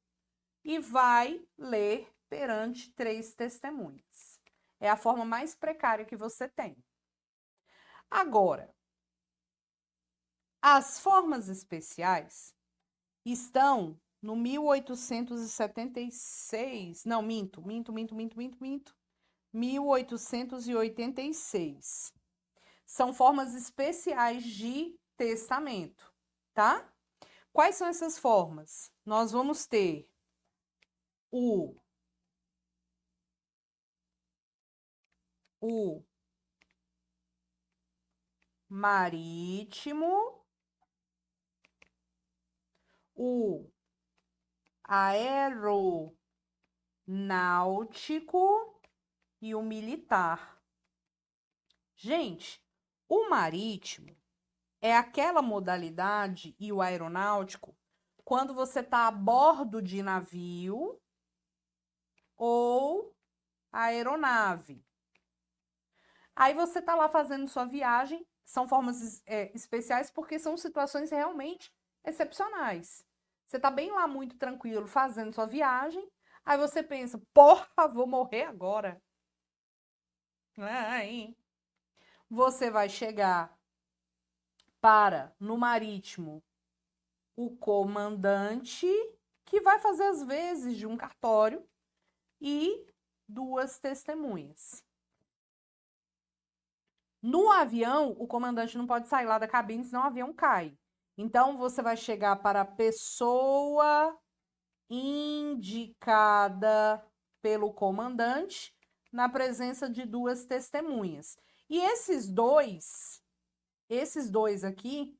e vai ler perante 3 testemunhas. É a forma mais precária que você tem. Agora, as formas especiais estão no 1876, não, minto, 1886. São formas especiais de testamento, tá? Quais são essas formas? Nós vamos ter o marítimo, o aeronáutico e o militar. Gente, o marítimo é aquela modalidade e o aeronáutico quando você está a bordo de navio ou aeronave. Aí você está lá fazendo sua viagem, são formas especiais porque são situações realmente excepcionais. Você está bem lá muito tranquilo fazendo sua viagem, aí você pensa, porra, vou morrer agora. Ai. Você vai chegar para, no marítimo, o comandante, que vai fazer as vezes de um cartório, e 2 testemunhas. No avião, o comandante não pode sair lá da cabine, senão o avião cai. Então, você vai chegar para a pessoa indicada pelo comandante, na presença de 2 testemunhas. E esses dois aqui,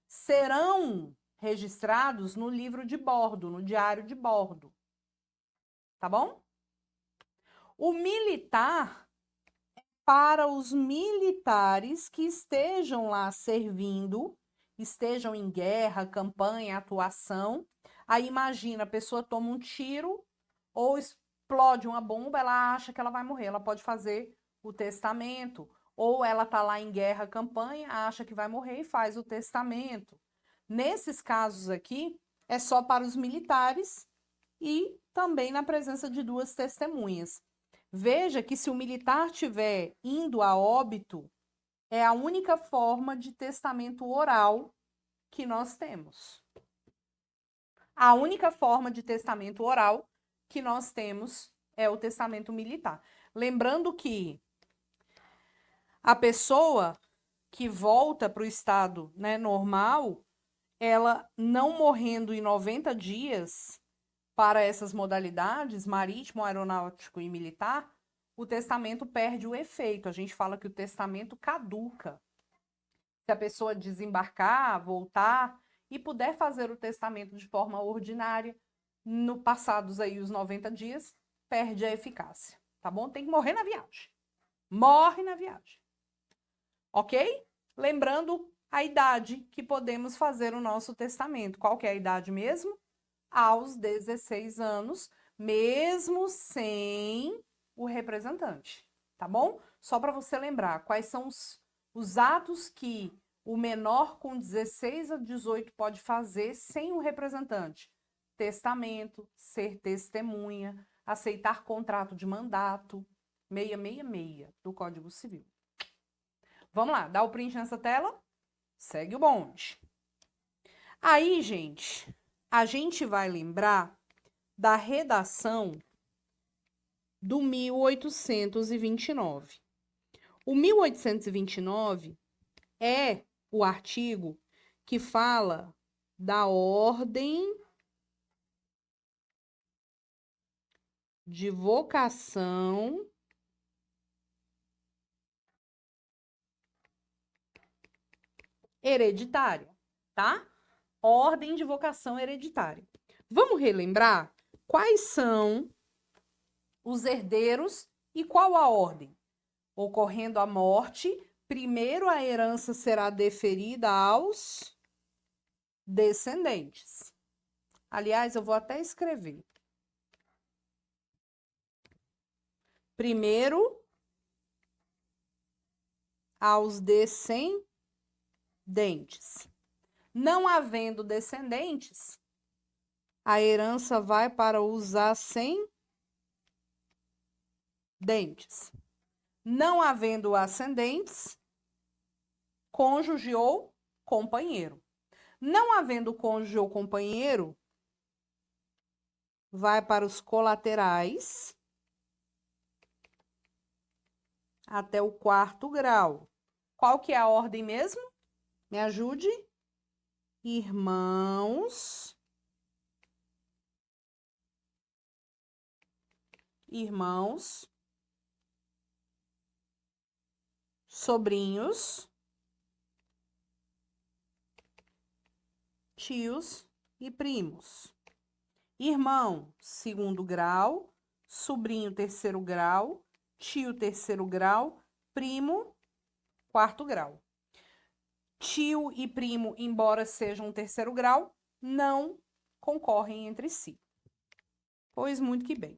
serão registrados no livro de bordo, no diário de bordo. Tá bom? O militar é para os militares que estejam lá servindo, estejam em guerra, campanha, atuação. Aí imagina, a pessoa toma um tiro ou explode uma bomba, ela acha que ela vai morrer. Ela pode fazer o testamento ou ela está lá em guerra, campanha, acha que vai morrer e faz o testamento. Nesses casos aqui, é só para os militares e também na presença de duas testemunhas. Veja que se o militar estiver indo a óbito, é a única forma de testamento oral que nós temos. A única forma de testamento oral que nós temos é o testamento militar. Lembrando que a pessoa que volta para o estado, né, normal, ela não morrendo em 90 dias para essas modalidades, marítimo, aeronáutico e militar, o testamento perde o efeito. A gente fala que o testamento caduca. Se a pessoa desembarcar, voltar e puder fazer o testamento de forma ordinária, no passados aí os 90 dias, perde a eficácia, tá bom? Tem que morrer na viagem. Morre na viagem. Ok? Lembrando a idade que podemos fazer o nosso testamento. Qual que é a idade mesmo? Aos 16 anos, mesmo sem o representante, tá bom? Só para você lembrar quais são os atos que o menor com 16 a 18 pode fazer sem o representante. Testamento, ser testemunha, aceitar contrato de mandato, 666 do Código Civil. Vamos lá, dá o print nessa tela, segue o bonde. Aí, gente, a gente vai lembrar da redação do 1829. O 1829 é o artigo que fala da ordem de vocação hereditária, tá? Ordem de vocação hereditária. Vamos relembrar quais são os herdeiros e qual a ordem? Ocorrendo a morte, primeiro a herança será deferida aos descendentes. Aliás, eu vou até escrever. Primeiro aos descendentes. Não havendo descendentes, a herança vai para os ascendentes. Não havendo ascendentes, cônjuge ou companheiro. Não havendo cônjuge ou companheiro, vai para os colaterais até o 4º grau. Qual que é a ordem mesmo? Me ajude. Irmãos, sobrinhos, tios e primos. Irmão, 2º grau, sobrinho, 3º grau, tio, 3º grau, primo, 4º grau. Tio e primo, embora sejam 3º grau, não concorrem entre si. Pois muito que bem.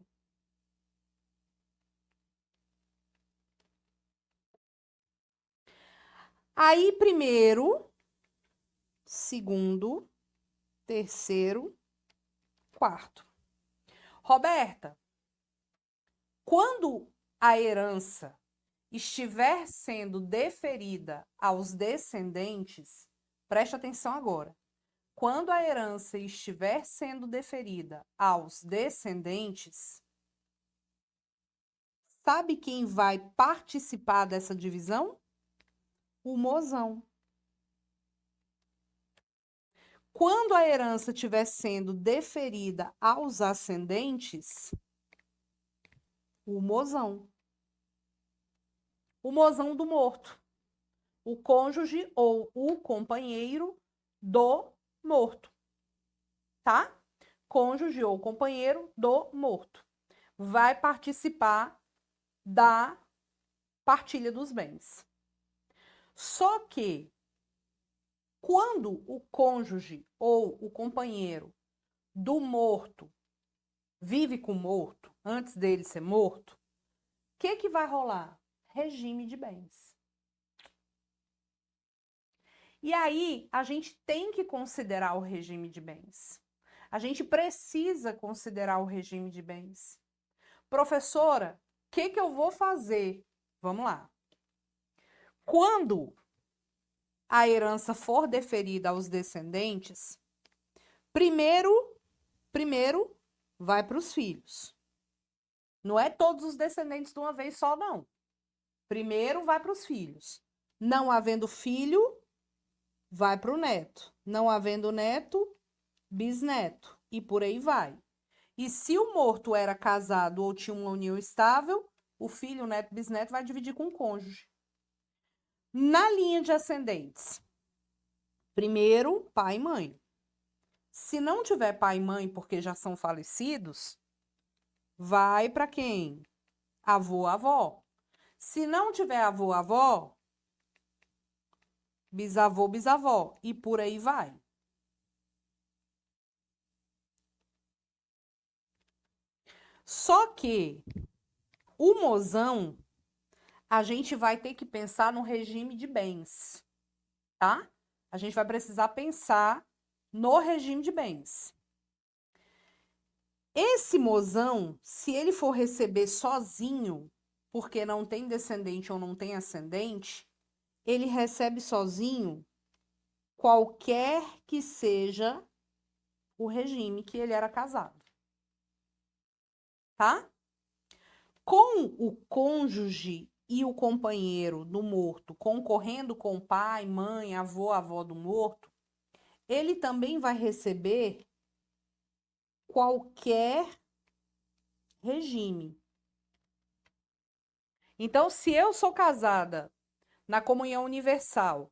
Aí, primeiro, segundo, terceiro, quarto. Roberta, quando a herança estiver sendo deferida aos descendentes, preste atenção agora. Quando a herança estiver sendo deferida aos descendentes, sabe quem vai participar dessa divisão? O mozão. Quando a herança estiver sendo deferida aos ascendentes, o mozão. O mozão do morto. O cônjuge ou o companheiro do morto. Tá? Cônjuge ou companheiro do morto. Vai participar da partilha dos bens. Só que, quando o cônjuge ou o companheiro do morto vive com o morto, antes dele ser morto, o que vai rolar? Regime de bens. E aí, a gente tem que considerar o regime de bens. A gente precisa considerar o regime de bens. Professora, o que eu vou fazer? Vamos lá. Quando a herança for deferida aos descendentes, primeiro vai para os filhos. Não é todos os descendentes de uma vez só, não. Primeiro vai para os filhos. Não havendo filho, vai para o neto. Não havendo neto, bisneto. E por aí vai. E se o morto era casado ou tinha uma união estável, o filho, o neto, bisneto vai dividir com o cônjuge. Na linha de ascendentes, primeiro pai e mãe. Se não tiver pai e mãe porque já são falecidos, vai para quem? Avô, avó. Se não tiver avô, avó, bisavô, bisavó. E por aí vai. Só que o mozão, a gente vai ter que pensar no regime de bens, tá? A gente vai precisar pensar no regime de bens. Esse mozão, se ele for receber sozinho, porque não tem descendente ou não tem ascendente, ele recebe sozinho qualquer que seja o regime que ele era casado. Tá? Com o cônjuge e o companheiro do morto concorrendo com o pai, mãe, avô, avó do morto, ele também vai receber qualquer regime. Então, se eu sou casada na comunhão universal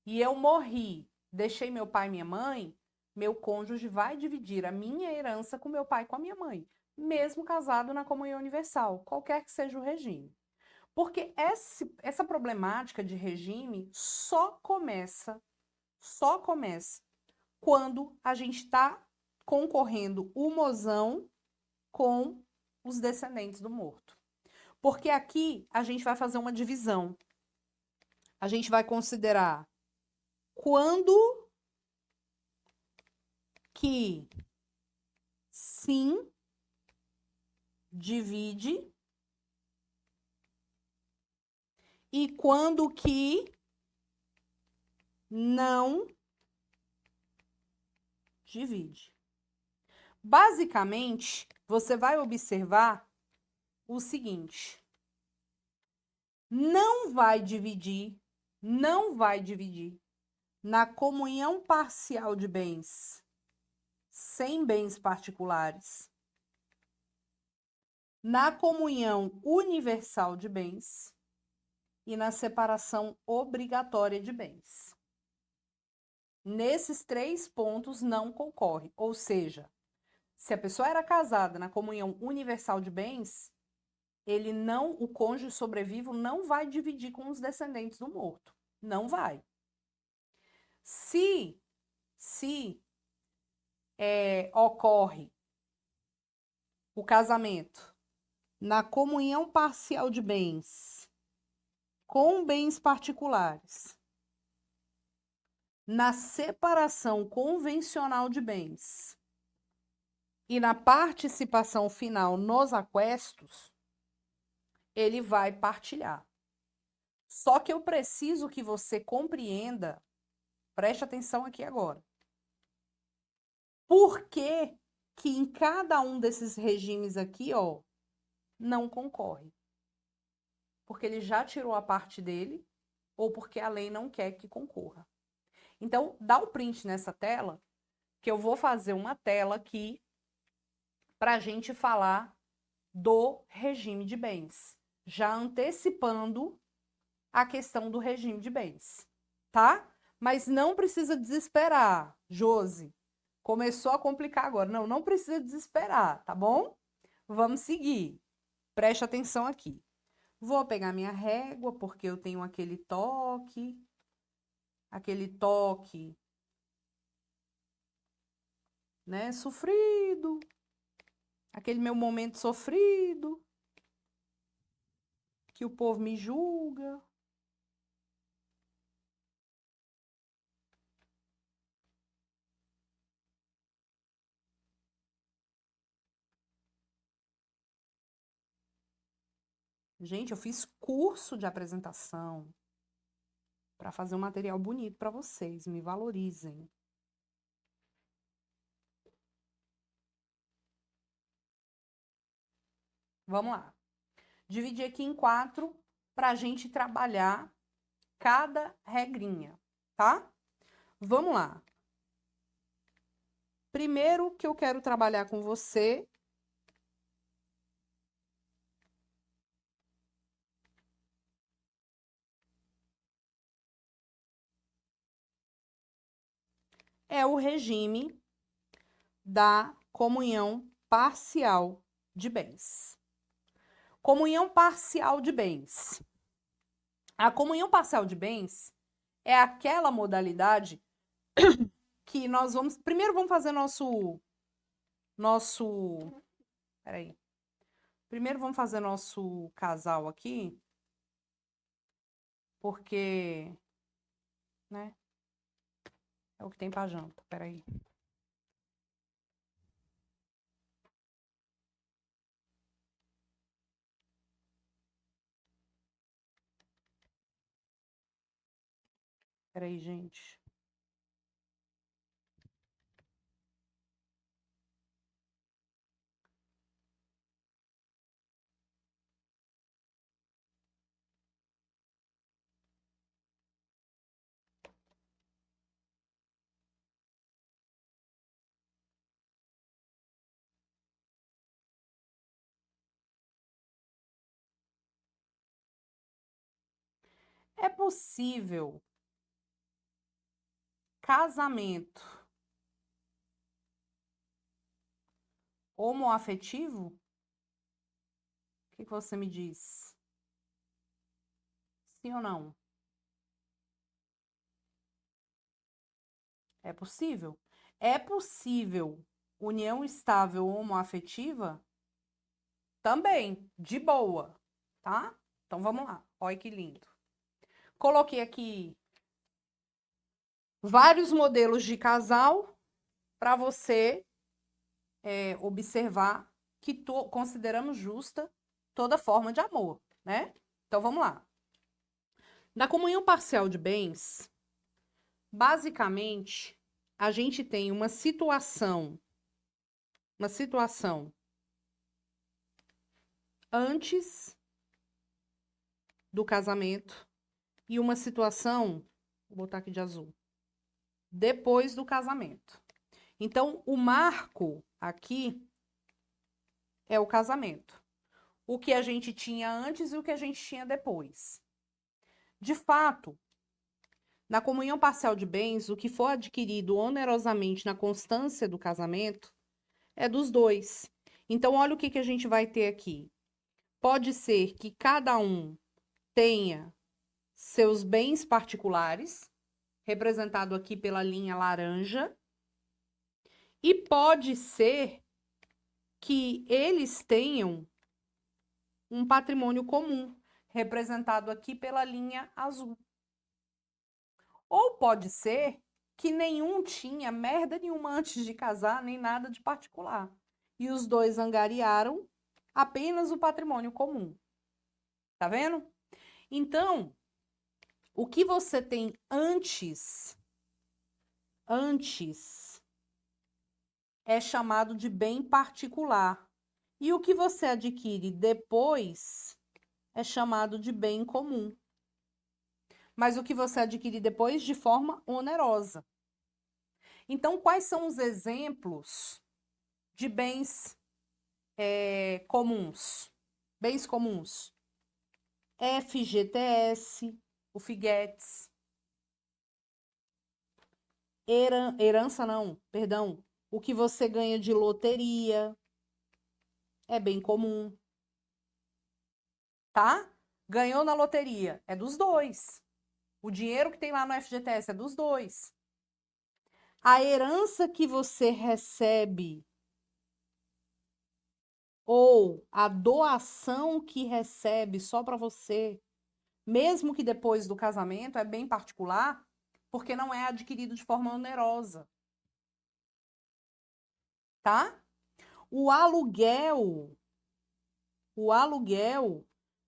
e eu morri, deixei meu pai e minha mãe, meu cônjuge vai dividir a minha herança com meu pai e com a minha mãe, mesmo casado na comunhão universal, qualquer que seja o regime. Porque essa problemática de regime só começa quando a gente está concorrendo o mozão com os descendentes do morto. Porque aqui a gente vai fazer uma divisão. A gente vai considerar quando que sim divide e quando que não divide. Basicamente, você vai observar o seguinte: não vai dividir na comunhão parcial de bens, sem bens particulares, na comunhão universal de bens e na separação obrigatória de bens. Nesses 3 pontos não concorre, ou seja, se a pessoa era casada na comunhão universal de bens, o cônjuge sobrevivo não vai dividir com os descendentes do morto, não vai. Se ocorre o casamento na comunhão parcial de bens com bens particulares, na separação convencional de bens e na participação final nos aquestos, ele vai partilhar. Só que eu preciso que você compreenda, preste atenção aqui agora, por que que em cada um desses regimes aqui, ó, não concorre. Porque ele já tirou a parte dele ou porque a lei não quer que concorra. Então, dá o print nessa tela, que eu vou fazer uma tela aqui para a gente falar do regime de bens, já antecipando a questão do regime de bens, tá? Mas não precisa desesperar, Josi. Começou a complicar agora. Não precisa desesperar, tá bom? Vamos seguir. Preste atenção aqui. Vou pegar minha régua, porque eu tenho aquele toque, né, sofrido, aquele meu momento sofrido, que o povo me julga. Gente, eu fiz curso de apresentação para fazer um material bonito para vocês. Me valorizem. Vamos lá. Dividir aqui em 4 para a gente trabalhar cada regrinha, tá? Vamos lá. Primeiro que eu quero trabalhar com você é o regime da comunhão parcial de bens. Comunhão parcial de bens. A comunhão parcial de bens é aquela modalidade que nós vamos... Primeiro vamos fazer Peraí. Primeiro vamos fazer nosso casal aqui, porque, né, é o que tem pra janta. Peraí. Peraí, gente. É possível casamento homoafetivo? O que você me diz? Sim ou não? É possível? É possível união estável homoafetiva? Também, de boa, tá? Então vamos lá. Olha que lindo. Coloquei aqui vários modelos de casal para você observar que consideramos justa toda forma de amor, né? Então vamos lá. Na comunhão parcial de bens, basicamente, a gente tem uma situação antes do casamento e uma situação, vou botar aqui de azul, depois do casamento. Então, o marco aqui é o casamento. O que a gente tinha antes e o que a gente tinha depois. De fato, na comunhão parcial de bens, o que for adquirido onerosamente na constância do casamento é dos dois. Então, olha o que a gente vai ter aqui. Pode ser que cada um tenha seus bens particulares, representado aqui pela linha laranja, e pode ser que eles tenham um patrimônio comum, representado aqui pela linha azul. Ou pode ser que nenhum tinha merda nenhuma antes de casar, nem nada de particular. E os dois angariaram apenas o patrimônio comum. Tá vendo? Então, o que você tem antes é chamado de bem particular. E o que você adquire depois é chamado de bem comum. Mas o que você adquire depois de forma onerosa. Então, quais são os exemplos de bens comuns? Bens comuns. FGTS, o FIGETS. Herança não, perdão. O que você ganha de loteria é bem comum. Tá? Ganhou na loteria, é dos dois. O dinheiro que tem lá no FGTS é dos dois. A herança que você recebe ou a doação que recebe só para você, mesmo que depois do casamento, é bem particular, porque não é adquirido de forma onerosa. Tá? O aluguel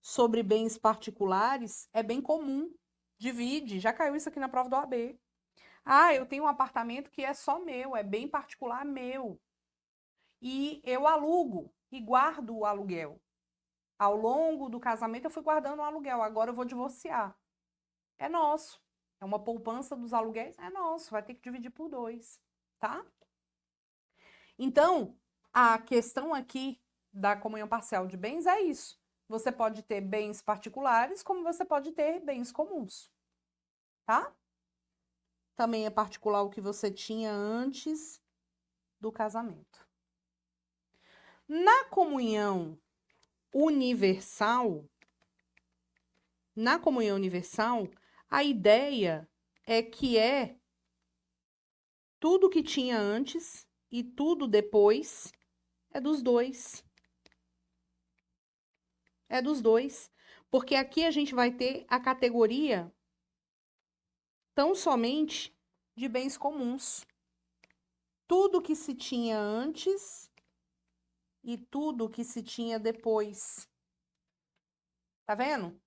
sobre bens particulares é bem comum. Divide, já caiu isso aqui na prova do OAB. Ah, eu tenho um apartamento que é só meu, é bem particular meu. E eu alugo e guardo o aluguel. Ao longo do casamento eu fui guardando o aluguel, agora eu vou divorciar. É nosso. É uma poupança dos aluguéis, é nosso, vai ter que dividir por 2, tá? Então, a questão aqui da comunhão parcial de bens é isso. Você pode ter bens particulares, como você pode ter bens comuns, tá? Também é particular o que você tinha antes do casamento. Na comunhão universal, a ideia é que é tudo que tinha antes e tudo depois é dos dois. É dos dois. Porque aqui a gente vai ter a categoria tão somente de bens comuns. Tudo que se tinha antes e tudo que se tinha depois. Tá vendo?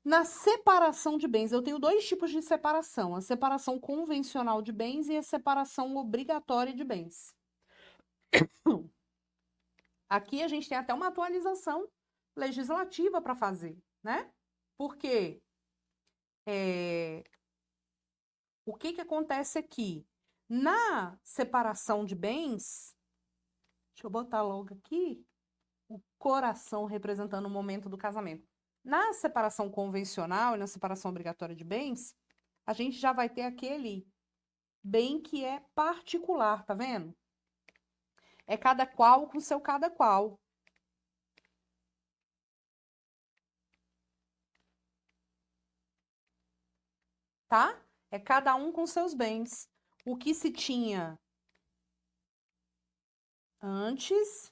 Na separação de bens, eu tenho 2 tipos de separação: a separação convencional de bens e a separação obrigatória de bens. Aqui a gente tem até uma atualização legislativa para fazer, né? Porque o que acontece aqui? Na separação de bens, deixa eu botar logo aqui o coração representando o momento do casamento. Na separação convencional e na separação obrigatória de bens, a gente já vai ter aquele bem que é particular, tá vendo? É cada qual com seu cada qual. Tá? É cada um com seus bens. O que se tinha antes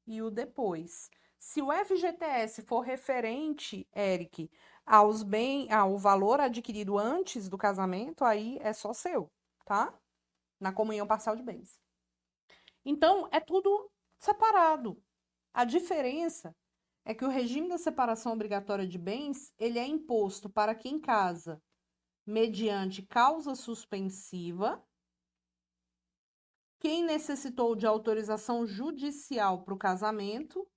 e o depois. Se o FGTS for referente, Eric, ao valor adquirido antes do casamento, aí é só seu, tá? Na comunhão parcial de bens. Então, é tudo separado. A diferença é que o regime da separação obrigatória de bens, ele é imposto para quem casa mediante causa suspensiva, quem necessitou de autorização judicial para o casamento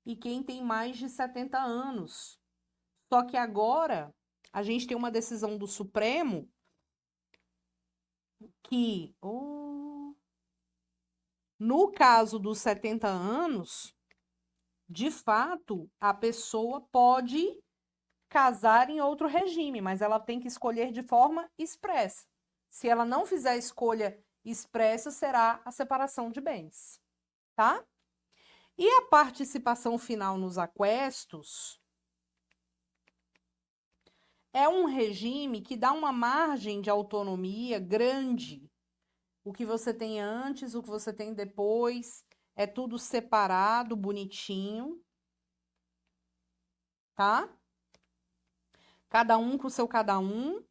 e quem tem mais de 70 anos. Só que agora a gente tem uma decisão do Supremo que, no caso dos 70 anos, de fato, a pessoa pode casar em outro regime, mas ela tem que escolher de forma expressa. Se ela não fizer a escolha expressa, será a separação de bens, tá? E a participação final nos aquestos é um regime que dá uma margem de autonomia grande. O que você tem antes, o que você tem depois, é tudo separado, bonitinho, tá? Cada um com o seu cada um.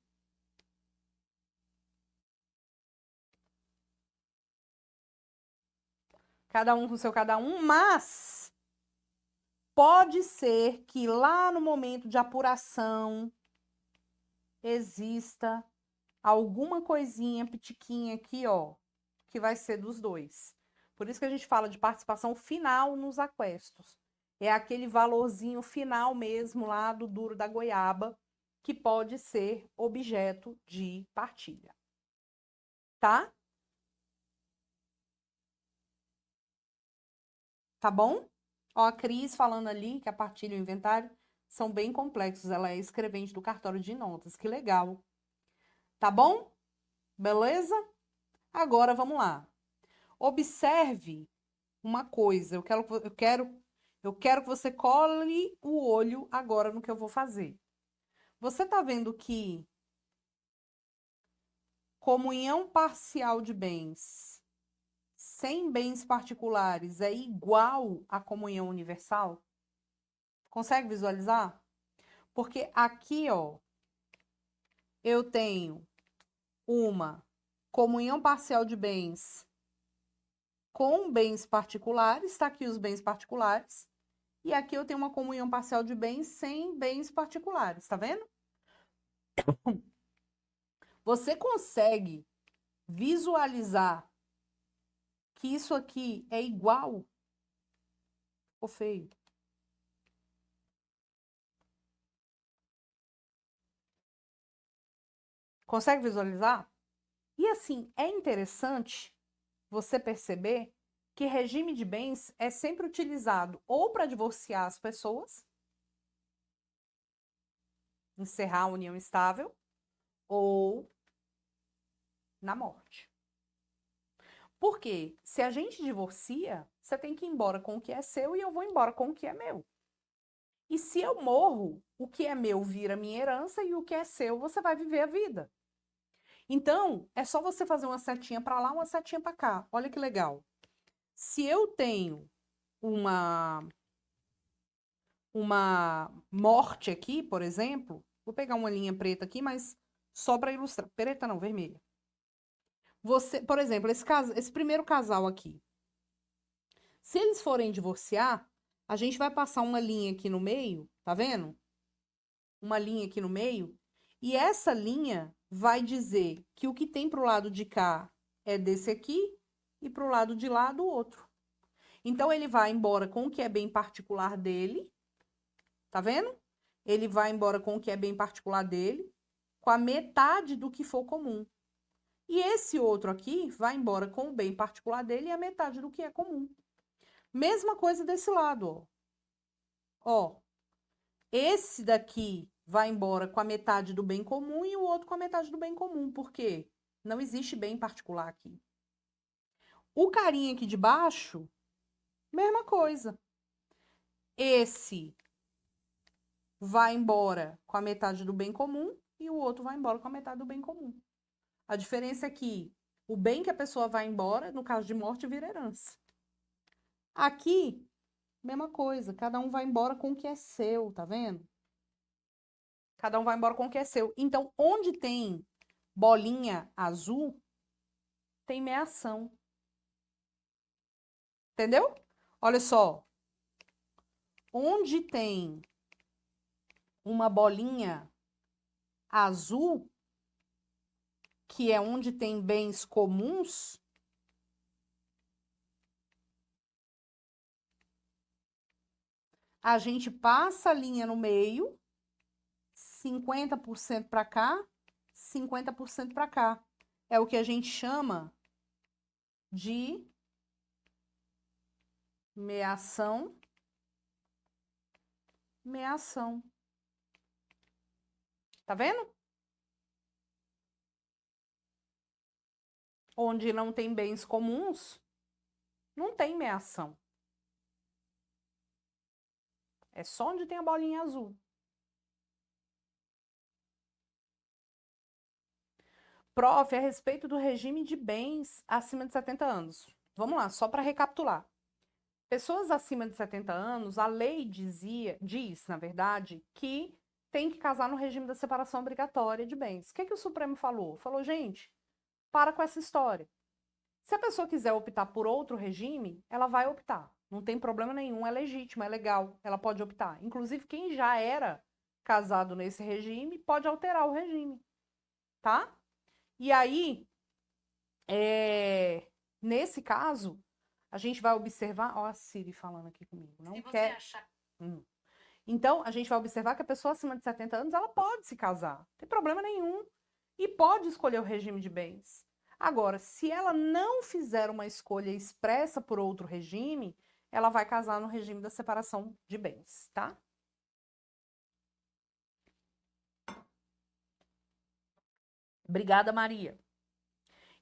Cada um com o seu cada um, mas pode ser que lá no momento de apuração exista alguma coisinha pitiquinha aqui, ó, que vai ser dos dois. Por isso que a gente fala de participação final nos aquestos. É aquele valorzinho final mesmo lá do duro da goiaba que pode ser objeto de partilha. Tá? Tá bom? Ó, a Cris falando ali que a partilha e o inventário são bem complexos. Ela é escrevente do cartório de notas. Que legal. Tá bom? Beleza? Agora vamos lá. Observe uma coisa. Eu quero que você cole o olho agora no que eu vou fazer. Você tá vendo que comunhão parcial de bens sem bens particulares é igual à comunhão universal? Consegue visualizar? Porque aqui, ó, eu tenho uma comunhão parcial de bens com bens particulares, está aqui os bens particulares, e aqui eu tenho uma comunhão parcial de bens sem bens particulares, tá vendo? Você consegue visualizar que isso aqui é igual? Ficou feio. Consegue visualizar? E assim, é interessante você perceber que regime de bens é sempre utilizado ou para divorciar as pessoas, encerrar a união estável, ou na morte. Porque se a gente divorcia, você tem que ir embora com o que é seu e eu vou embora com o que é meu. E se eu morro, o que é meu vira minha herança e o que é seu você vai viver a vida. Então, é só você fazer uma setinha para lá, uma setinha para cá. Olha que legal. Se eu tenho uma morte aqui, por exemplo, vou pegar uma linha preta aqui, mas só para ilustrar. Preta não, vermelha. Você, por exemplo, esse primeiro casal aqui. Se eles forem divorciar, a gente vai passar uma linha aqui no meio, tá vendo? Uma linha aqui no meio, e essa linha vai dizer que o que tem para o lado de cá é desse aqui e para o lado de lá do outro. Então, ele vai embora com o que é bem particular dele, tá vendo? Ele vai embora com o que é bem particular dele, com a metade do que for comum. E esse outro aqui vai embora com o bem particular dele e a metade do que é comum. Mesma coisa desse lado, ó. Ó, esse daqui vai embora com a metade do bem comum e o outro com a metade do bem comum. Por quê? Não existe bem particular aqui. O carinha aqui de baixo, mesma coisa. Esse vai embora com a metade do bem comum e o outro vai embora com a metade do bem comum. A diferença é que o bem que a pessoa vai embora, no caso de morte, vira herança. Aqui, mesma coisa, cada um vai embora com o que é seu, tá vendo? Cada um vai embora com o que é seu. Então, onde tem bolinha azul, tem meação. Entendeu? Olha só. Onde tem uma bolinha azul, que é onde tem bens comuns, a gente passa a linha no meio, 50% para cá, 50% para cá. É o que a gente chama de meação. Meação. Tá vendo? Onde não tem bens comuns, não tem meação. É só onde tem a bolinha azul. Prof, a respeito do regime de bens acima de 70 anos. Vamos lá, só para recapitular. Pessoas acima de 70 anos, a lei diz, na verdade, que tem que casar no regime da separação obrigatória de bens. O que o Supremo falou? Falou, gente, para com essa história. Se a pessoa quiser optar por outro regime, ela vai optar. Não tem problema nenhum, é legítimo, é legal, ela pode optar. Inclusive, quem já era casado nesse regime pode alterar o regime, tá? E aí, nesse caso, a gente vai observar... Ó a Siri falando aqui comigo. Não Se você quer... achar... Então, a gente vai observar que a pessoa acima de 70 anos, ela pode se casar. Não tem problema nenhum. E pode escolher o regime de bens. Agora, se ela não fizer uma escolha expressa por outro regime, ela vai casar no regime da separação de bens, tá? Obrigada, Maria.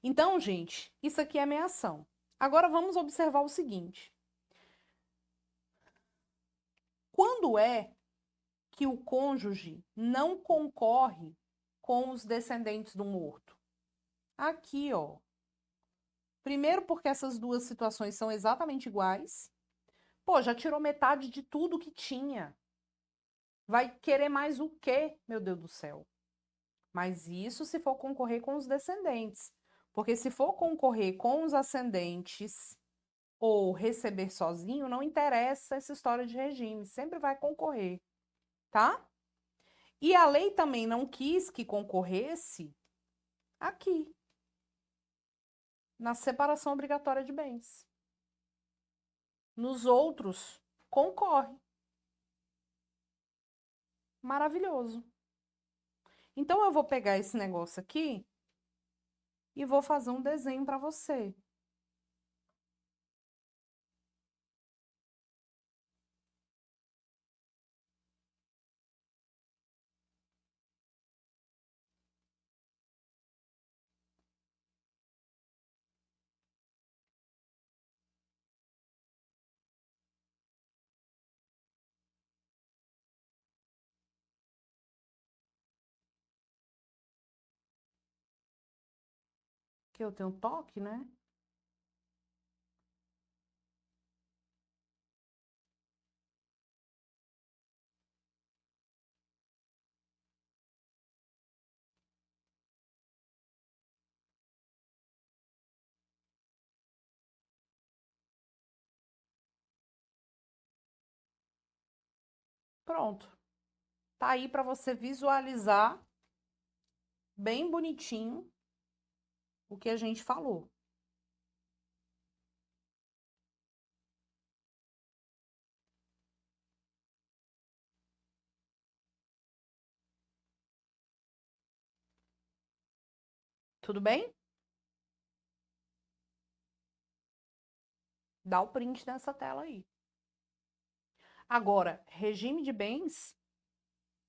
Então, gente, isso aqui é meação. Agora vamos observar o seguinte. Quando é que o cônjuge não concorre com os descendentes do morto? Aqui, ó. Primeiro porque essas duas situações são exatamente iguais. Pô, já tirou metade de tudo que tinha. Vai querer mais o quê, meu Deus do céu? Mas isso se for concorrer com os descendentes. Porque se for concorrer com os ascendentes, ou receber sozinho, não interessa essa história de regime, sempre vai concorrer, tá? E a lei também não quis que concorresse aqui, na separação obrigatória de bens. Nos outros, concorre. Maravilhoso. Então, eu vou pegar esse negócio aqui e vou fazer um desenho para você. Que eu tenho toque, né? Pronto. Tá aí para você visualizar bem bonitinho o que a gente falou. Tudo bem? Dá o print nessa tela aí. Agora, regime de bens,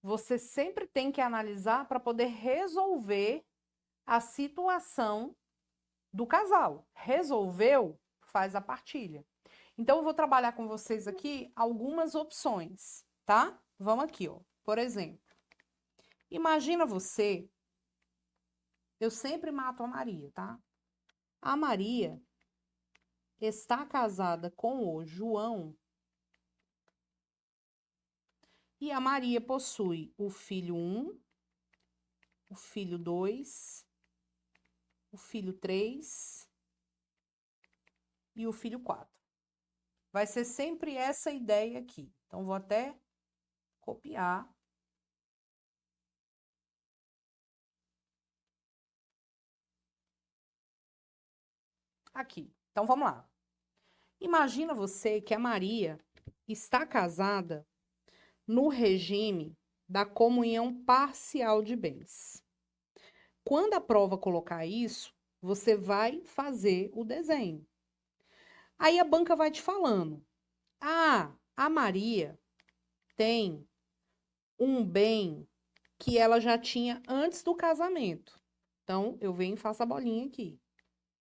você sempre tem que analisar para poder resolver a situação do casal. Resolveu? Faz a partilha. Então, eu vou trabalhar com vocês aqui algumas opções, tá? Vamos aqui, ó. Por exemplo, imagina você, eu sempre mato a Maria, tá? A Maria está casada com o João e a Maria possui o filho 1, o filho 2, o filho 3 e o filho 4. Vai ser sempre essa ideia aqui. Então, vou até copiar. Aqui. Então, vamos lá. Imagina você que a Maria está casada no regime da comunhão parcial de bens. Quando a prova colocar isso, você vai fazer o desenho. Aí a banca vai te falando: ah, a Maria tem um bem que ela já tinha antes do casamento. Então, eu venho e faço a bolinha aqui.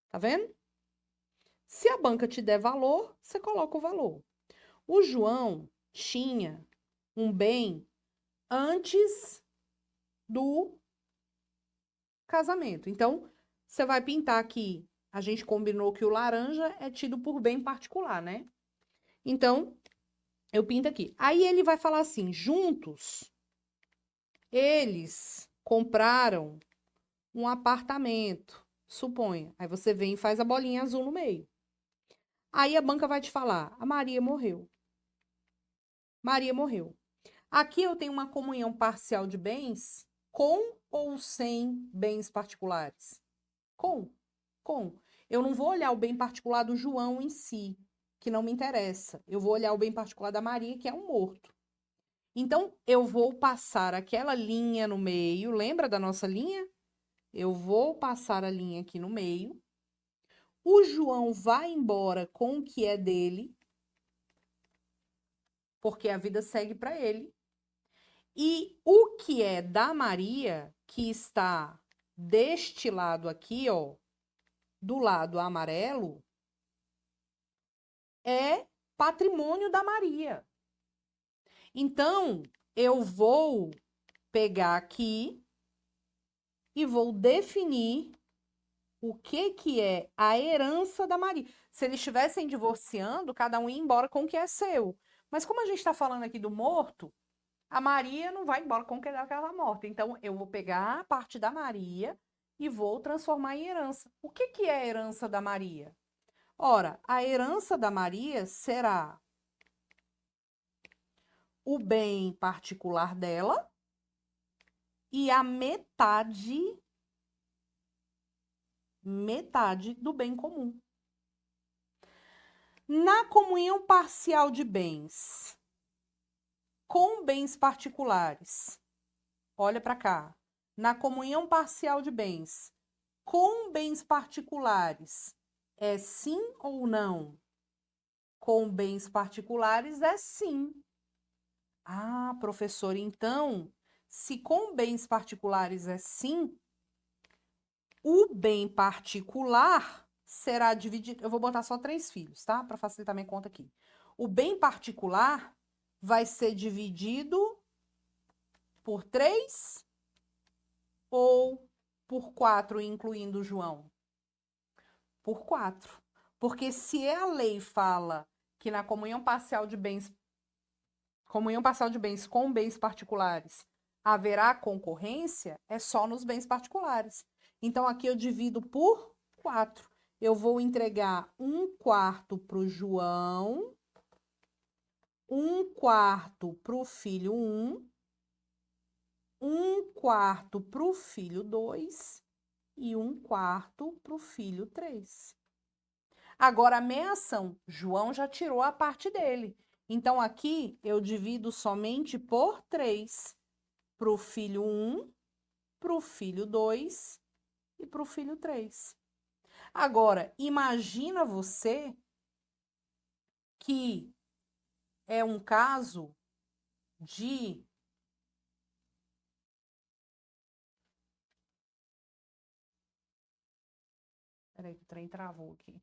Tá vendo? Se a banca te der valor, você coloca o valor. O João tinha um bem antes do casamento. Então, você vai pintar aqui. A gente combinou que o laranja é tido por bem particular, né? Então, eu pinto aqui. Aí ele vai falar assim: juntos, eles compraram um apartamento, suponha. Aí você vem e faz a bolinha azul no meio. Aí a banca vai te falar: a Maria morreu. Maria morreu. Aqui eu tenho uma comunhão parcial de bens com ou sem bens particulares? Com. Com. Eu não vou olhar o bem particular do João em si, que não me interessa. Eu vou olhar o bem particular da Maria, que é um morto. Então, eu vou passar aquela linha no meio. Lembra da nossa linha? Eu vou passar a linha aqui no meio. O João vai embora com o que é dele, porque a vida segue para ele. E o que é da Maria, que está deste lado aqui, ó, do lado amarelo, é patrimônio da Maria. Então, eu vou pegar aqui e vou definir o que é a herança da Maria. Se eles estivessem divorciando, cada um ia embora com o que é seu. Mas como a gente está falando aqui do morto, a Maria não vai embora com o que é daquela morta. Então, eu vou pegar a parte da Maria e vou transformar em herança. O que é a herança da Maria? Ora, a herança da Maria será o bem particular dela e a metade do bem comum. Na comunhão parcial de bens com bens particulares, olha para cá. Na comunhão parcial de bens com bens particulares, é sim ou não? Com bens particulares é sim. Ah, professor, então, se com bens particulares é sim, o bem particular será dividido. Eu vou botar só 3 filhos, tá? Para facilitar minha conta aqui. O bem particular vai ser dividido por 3 ou por 4, incluindo o João? Por 4. Porque se a lei fala que na comunhão parcial de bens com bens particulares haverá concorrência, é só nos bens particulares. Então, aqui eu divido por 4. Eu vou entregar 1/4 para o João, 1/4 para o filho 1, 1/4 para o filho 2 e 1/4 para o filho 3. Agora, a meia ação, João já tirou a parte dele. Então, aqui eu divido somente por 3 para o filho 1, para o filho 2 e para o filho 3. Agora, imagina você que é um caso de Peraí, que o trem travou aqui.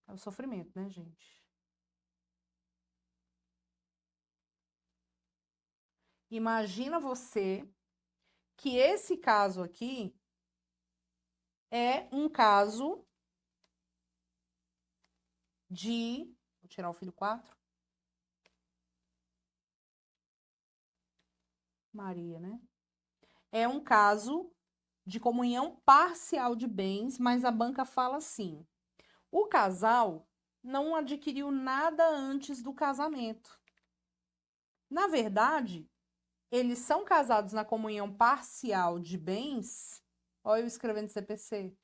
É o sofrimento, né, gente? Imagina você que esse caso aqui é um caso de... Vou tirar o filho 4. Maria, né? É um caso de comunhão parcial de bens, mas a banca fala assim: o casal não adquiriu nada antes do casamento. Na verdade, eles são casados na comunhão parcial de bens. Olha eu escrevendo CPC.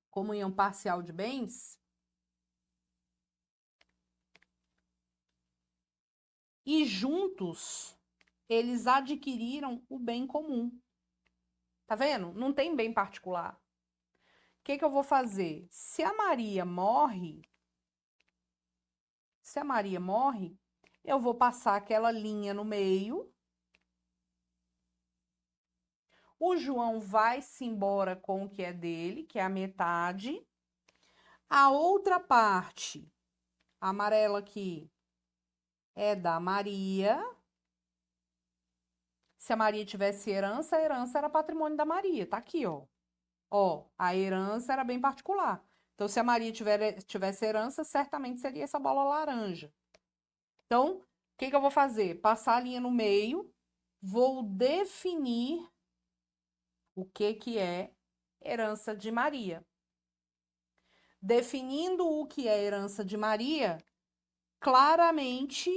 Comunhão parcial de bens. E juntos, eles adquiriram o bem comum. Tá vendo? Não tem bem particular. O que eu vou fazer? Se a Maria morre, eu vou passar aquela linha no meio. O João vai-se embora com o que é dele, que é a metade. A outra parte, a amarela aqui, é da Maria. Se a Maria tivesse herança, a herança era patrimônio da Maria. Tá aqui, ó. Ó, a herança era bem particular. Então, se a Maria tivesse herança, certamente seria essa bola laranja. Então, o que eu vou fazer? Passar a linha no meio, vou definir o que é herança de Maria. Definindo o que é herança de Maria, claramente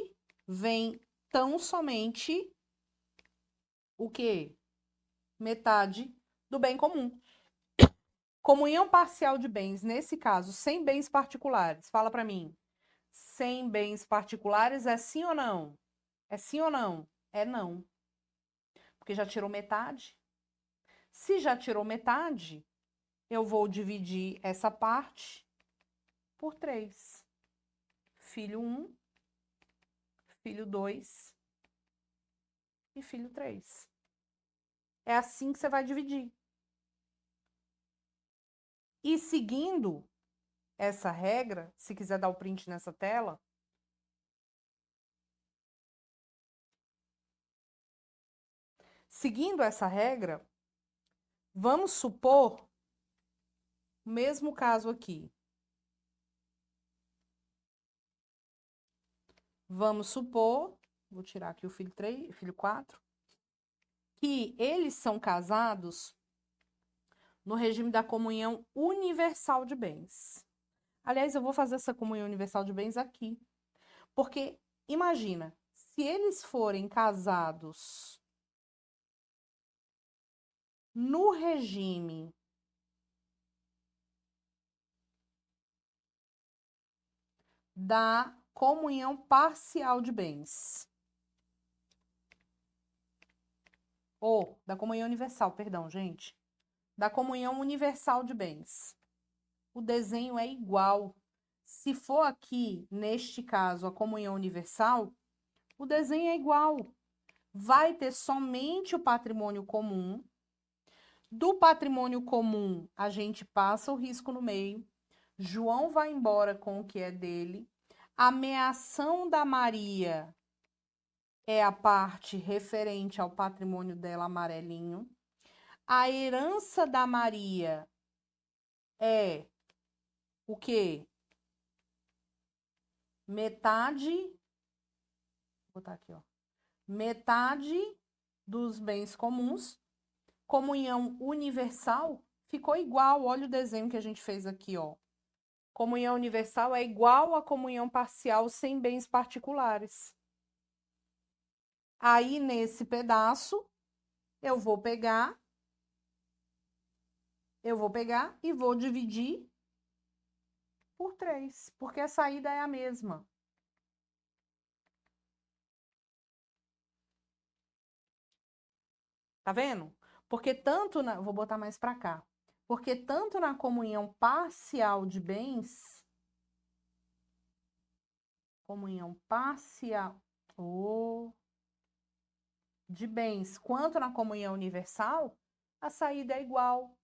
vem tão somente o quê? Metade do bem comum. Comunhão parcial de bens, nesse caso, sem bens particulares. Fala para mim. Sem bens particulares é sim ou não? É sim ou não? É não. Porque já tirou metade. Se já tirou metade, eu vou dividir essa parte por 3. Filho 1, filho 2 e filho 3. É assim que você vai dividir. E seguindo essa regra, se quiser dar o print nessa tela, seguindo essa regra, vamos supor o mesmo caso aqui. Vamos supor, vou tirar aqui o filho 3, filho 4, que eles são casados no regime da comunhão universal de bens. Aliás, eu vou fazer essa comunhão universal de bens aqui. Porque, imagina, se eles forem casados no regime da comunhão parcial de bens, ou da comunhão universal, perdão, gente, da comunhão universal de bens, o desenho é igual. Se for aqui, neste caso, a comunhão universal, o desenho é igual. Vai ter somente o patrimônio comum. Do patrimônio comum, a gente passa o risco no meio. João vai embora com o que é dele. A meação da Maria é a parte referente ao patrimônio dela, amarelinho. A herança da Maria é o quê? Metade, vou botar aqui, ó. Metade dos bens comuns. Comunhão universal ficou igual. Olha o desenho que a gente fez aqui, ó. Comunhão universal é igual a comunhão parcial sem bens particulares. Aí, nesse pedaço, eu vou pegar e vou dividir por 3, porque a saída é a mesma. Tá vendo? Porque tanto na... Vou botar mais para cá. Porque tanto na comunhão parcial de bens... Comunhão parcial de bens, quanto na comunhão universal, a saída é igual.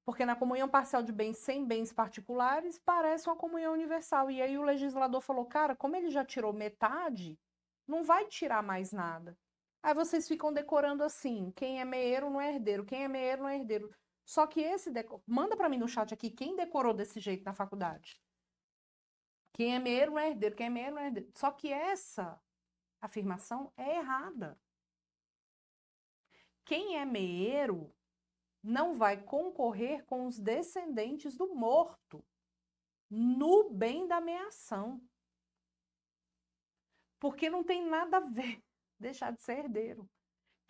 Porque na comunhão parcial de bens sem bens particulares, parece uma comunhão universal. E aí o legislador falou, cara, como ele já tirou metade, não vai tirar mais nada. Aí vocês ficam decorando assim, quem é meeiro não é herdeiro, quem é meeiro não é herdeiro. Só que esse... Manda para mim no chat aqui, quem decorou desse jeito na faculdade? Quem é meeiro não é herdeiro, quem é meeiro não é herdeiro. Só que essa afirmação é errada. Quem é meeiro não vai concorrer com os descendentes do morto no bem da meação. Porque não tem nada a ver deixar de ser herdeiro.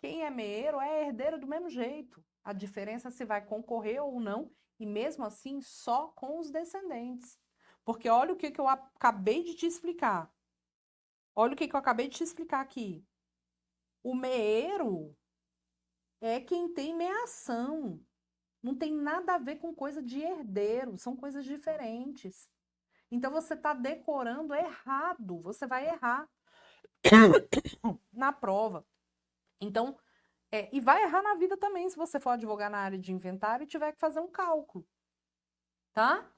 Quem é meeiro é herdeiro do mesmo jeito. A diferença é se vai concorrer ou não, e mesmo assim só com os descendentes. Porque olha o que eu acabei de te explicar. Olha o que eu acabei de te explicar aqui. O meeiro é quem tem meação. Não tem nada a ver com coisa de herdeiro, são coisas diferentes. Então você está decorando errado, você vai errar na prova. Então, e vai errar na vida também se você for advogar na área de inventário e tiver que fazer um cálculo, tá?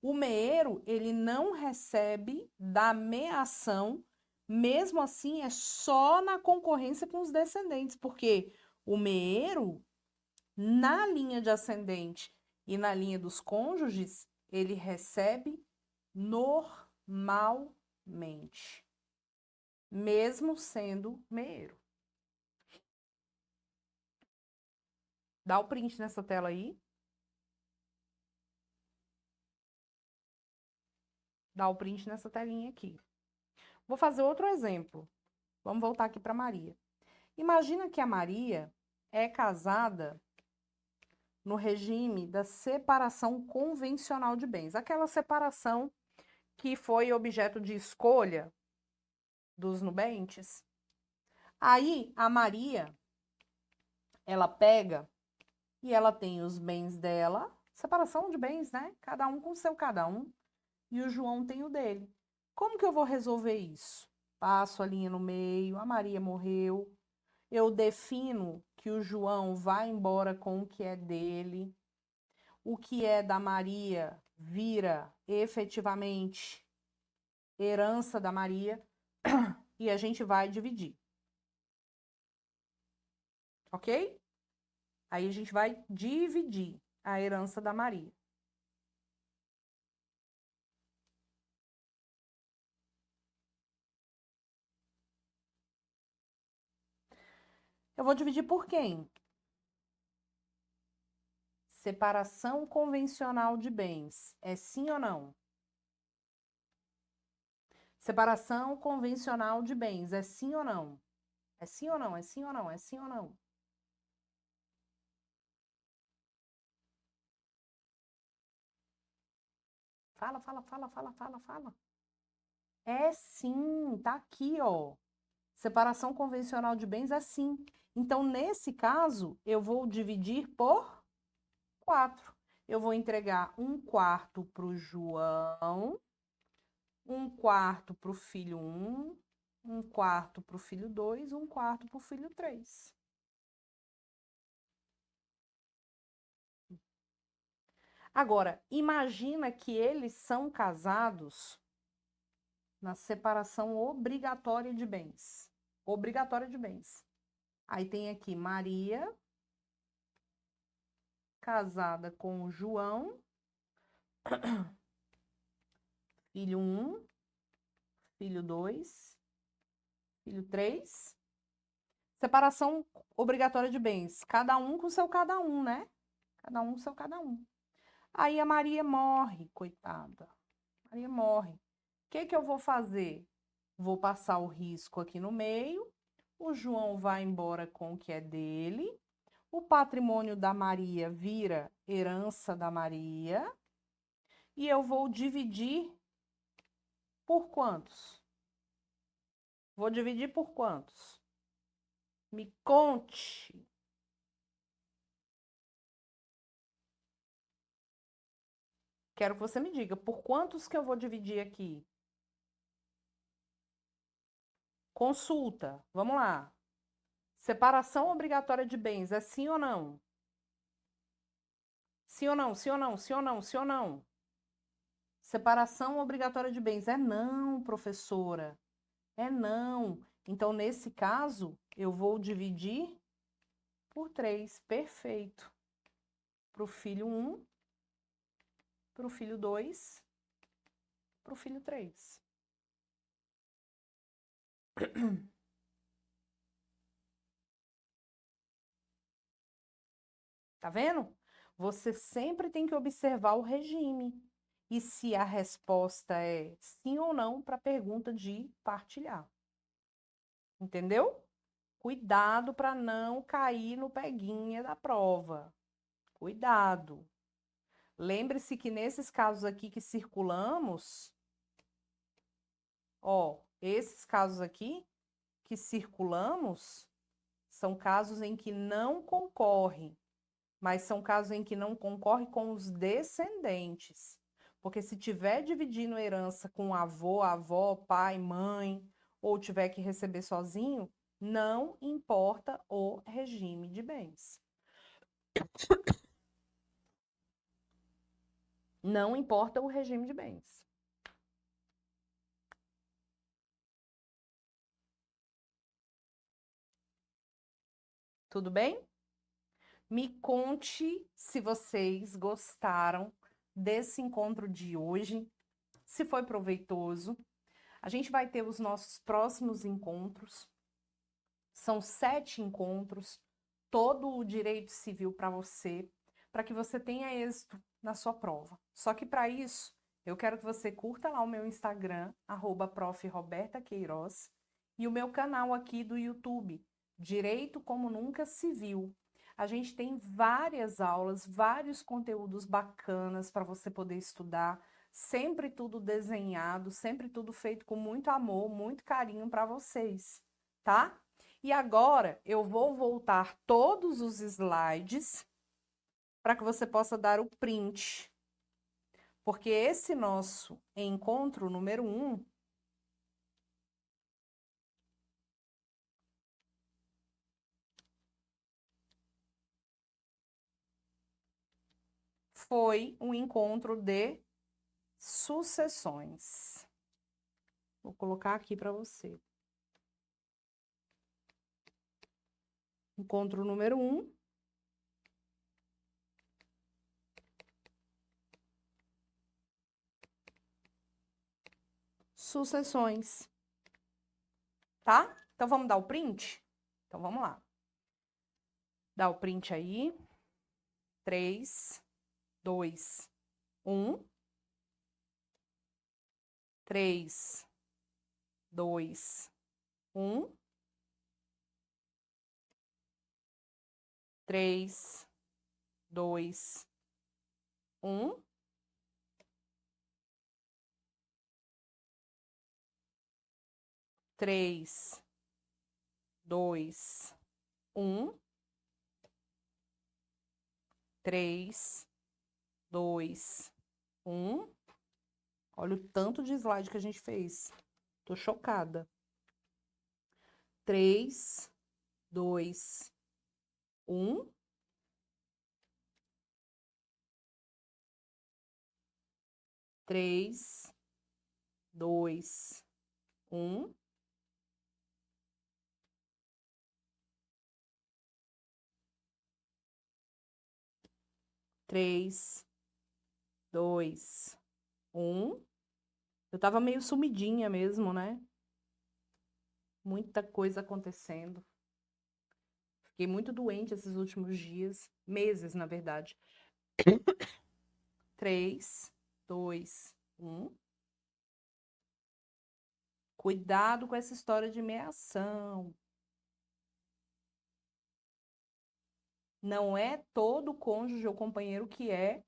O meeiro, ele não recebe da meação, mesmo assim é só na concorrência com os descendentes, porque o meeiro, na linha de ascendente e na linha dos cônjuges, ele recebe normalmente, mesmo sendo meeiro. Dá o print nessa tela aí. Dá o print nessa telinha aqui. Vou fazer outro exemplo. Vamos voltar aqui para Maria. Imagina que a Maria é casada no regime da separação convencional de bens. Aquela separação que foi objeto de escolha dos nubentes. Aí, a Maria, ela pega e ela tem os bens dela, separação de bens, né? Cada um com o seu cada um. E o João tem o dele. Como que eu vou resolver isso? Passo a linha no meio, a Maria morreu. Eu defino que o João vai embora com o que é dele. O que é da Maria vira efetivamente herança da Maria e a gente vai dividir. Ok? Aí a gente vai dividir a herança da Maria. Eu vou dividir por quem? Separação convencional de bens, é sim ou não? Separação convencional de bens, é sim ou não? É sim ou não? É sim ou não? É sim ou não? Fala, fala, fala, fala, fala, fala. É sim, tá aqui, ó. Separação convencional de bens é sim. Então, nesse caso, eu vou dividir por 4. Eu vou entregar 1/4 para o João, 1/4 para o filho 1, 1/4 para o filho 2, 1/4 para o filho 3. Agora, imagina que eles são casados na separação obrigatória de bens. Obrigatória de bens. Aí tem aqui Maria, casada com o João, filho 1, filho 2, filho 3. Separação obrigatória de bens. Cada um com seu cada um, né? Cada um com seu cada um. Aí a Maria morre, coitada. Maria morre. O que que eu vou fazer? Vou passar o risco aqui no meio. O João vai embora com o que é dele. O patrimônio da Maria vira herança da Maria. E eu vou dividir por quantos? Vou dividir por quantos? Me conte. Quero que você me diga por quantos que eu vou dividir aqui. Consulta. Vamos lá. Separação obrigatória de bens é sim ou não? Sim ou não? Sim ou não? Sim ou não? Sim ou não? Separação obrigatória de bens é não, professora. É não. Então, nesse caso, eu vou dividir por 3. Perfeito. Para o filho 1, para o filho 2, para o filho 3. Tá vendo? Você sempre tem que observar o regime. E se a resposta é sim ou não para a pergunta de partilhar. Entendeu? Cuidado para não cair no peguinha da prova. Cuidado. Lembre-se que nesses casos aqui que circulamos, ó, esses casos aqui que circulamos são casos em que não concorre, mas são casos em que não concorre com os descendentes. Porque se tiver dividindo herança com avô, avó, pai, mãe, ou tiver que receber sozinho, não importa o regime de bens. Não importa o regime de bens. Tudo bem? Me conte se vocês gostaram desse encontro de hoje, se foi proveitoso. A gente vai ter os nossos próximos encontros. São 7 encontros, todo o direito civil para que você tenha êxito na sua prova. Só que para isso, eu quero que você curta lá o meu Instagram, @prof.roberta.queiroz, e o meu canal aqui do YouTube, Direito como Nunca Civil. A gente tem várias aulas, vários conteúdos bacanas para você poder estudar, sempre tudo desenhado, sempre tudo feito com muito amor, muito carinho para vocês, tá? E agora eu vou voltar todos os slides para que você possa dar o print. Porque esse nosso encontro número 1 foi um encontro de sucessões. Vou colocar aqui para você. Encontro número 1. Sucessões. Tá? Então vamos dar o print? Então vamos lá. Dá o print aí. 3, 2, 1. 3, 2, 1. 3, 2, 1. 3, 2, 1. 3, 2, 1. Olha o tanto de slide que a gente fez. Tô chocada. 3, 2, 1. 3, 2, 1. 3, 2, 1. Eu tava meio sumidinha mesmo, né? Muita coisa acontecendo. Fiquei muito doente esses últimos dias, meses, na verdade. 3, 2, 1. Cuidado com essa história de meação. Não é todo cônjuge ou companheiro que é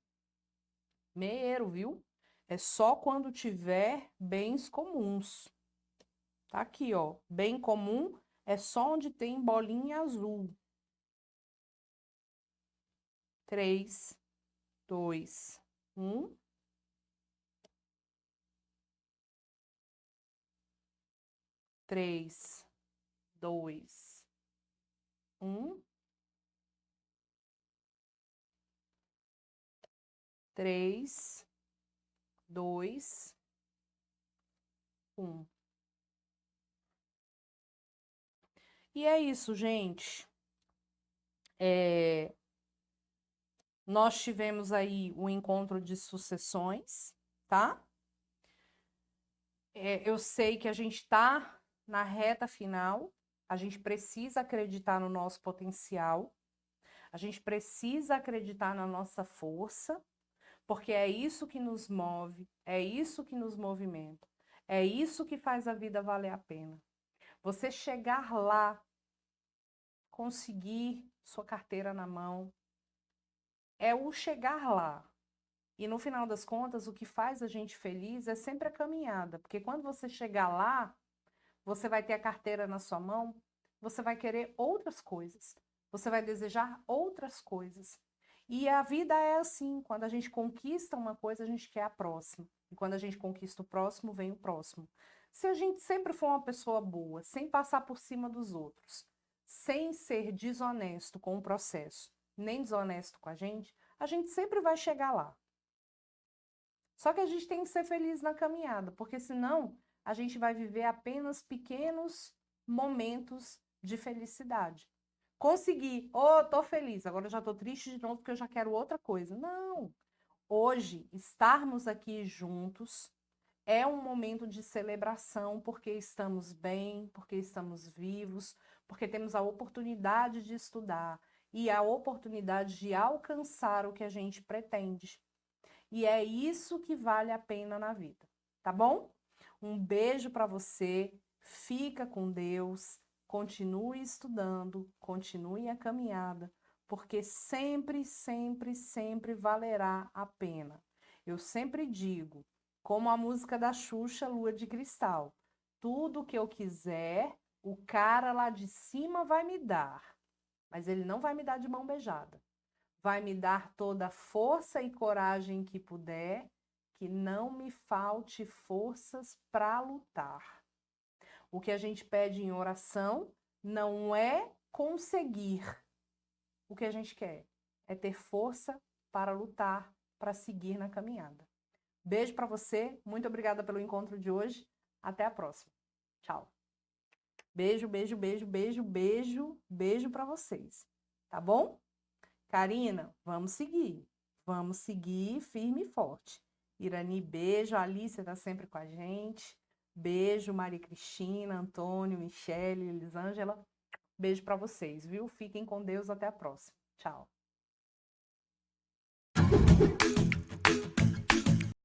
meeiro, viu? É só quando tiver bens comuns. Tá aqui, ó. Bem comum é só onde tem bolinha azul. 3, 2, 1. 3, 2, 1. 3, 2, 1. E é isso, gente. Nós tivemos aí o encontro de sucessões, tá? Eu sei que a gente está na reta final, a gente precisa acreditar no nosso potencial, a gente precisa acreditar na nossa força, porque é isso que nos move, é isso que nos movimenta, é isso que faz a vida valer a pena. Você chegar lá, conseguir sua carteira na mão, é o chegar lá. E no final das contas, o que faz a gente feliz é sempre a caminhada, porque quando você chegar lá, você vai ter a carteira na sua mão, você vai querer outras coisas, você vai desejar outras coisas. E a vida é assim, quando a gente conquista uma coisa, a gente quer a próxima. E quando a gente conquista o próximo, vem o próximo. Se a gente sempre for uma pessoa boa, sem passar por cima dos outros, sem ser desonesto com o processo, nem desonesto com a gente sempre vai chegar lá. Só que a gente tem que ser feliz na caminhada, porque senão a gente vai viver apenas pequenos momentos de felicidade. Consegui, tô feliz, agora eu já tô triste de novo porque eu já quero outra coisa. Não! Hoje, estarmos aqui juntos é um momento de celebração porque estamos bem, porque estamos vivos, porque temos a oportunidade de estudar e a oportunidade de alcançar o que a gente pretende. E é isso que vale a pena na vida, tá bom? Um beijo para você, fica com Deus, continue estudando, continue a caminhada, porque sempre, sempre, sempre valerá a pena. Eu sempre digo, como a música da Xuxa, Lua de Cristal, tudo que eu quiser, o cara lá de cima vai me dar, mas ele não vai me dar de mão beijada. Vai me dar toda a força e coragem que puder, que não me falte forças para lutar. O que a gente pede em oração não é conseguir o que a gente quer, é ter força para lutar, para seguir na caminhada. Beijo para você, muito obrigada pelo encontro de hoje, até a próxima. Tchau. Beijo, beijo, beijo, beijo, beijo, beijo para vocês, tá bom? Karina, vamos seguir firme e forte. Irani, beijo, a Alice está sempre com a gente. Beijo, Maria Cristina, Antônio, Michele, Elisângela. Beijo para vocês, viu? Fiquem com Deus, até a próxima. Tchau.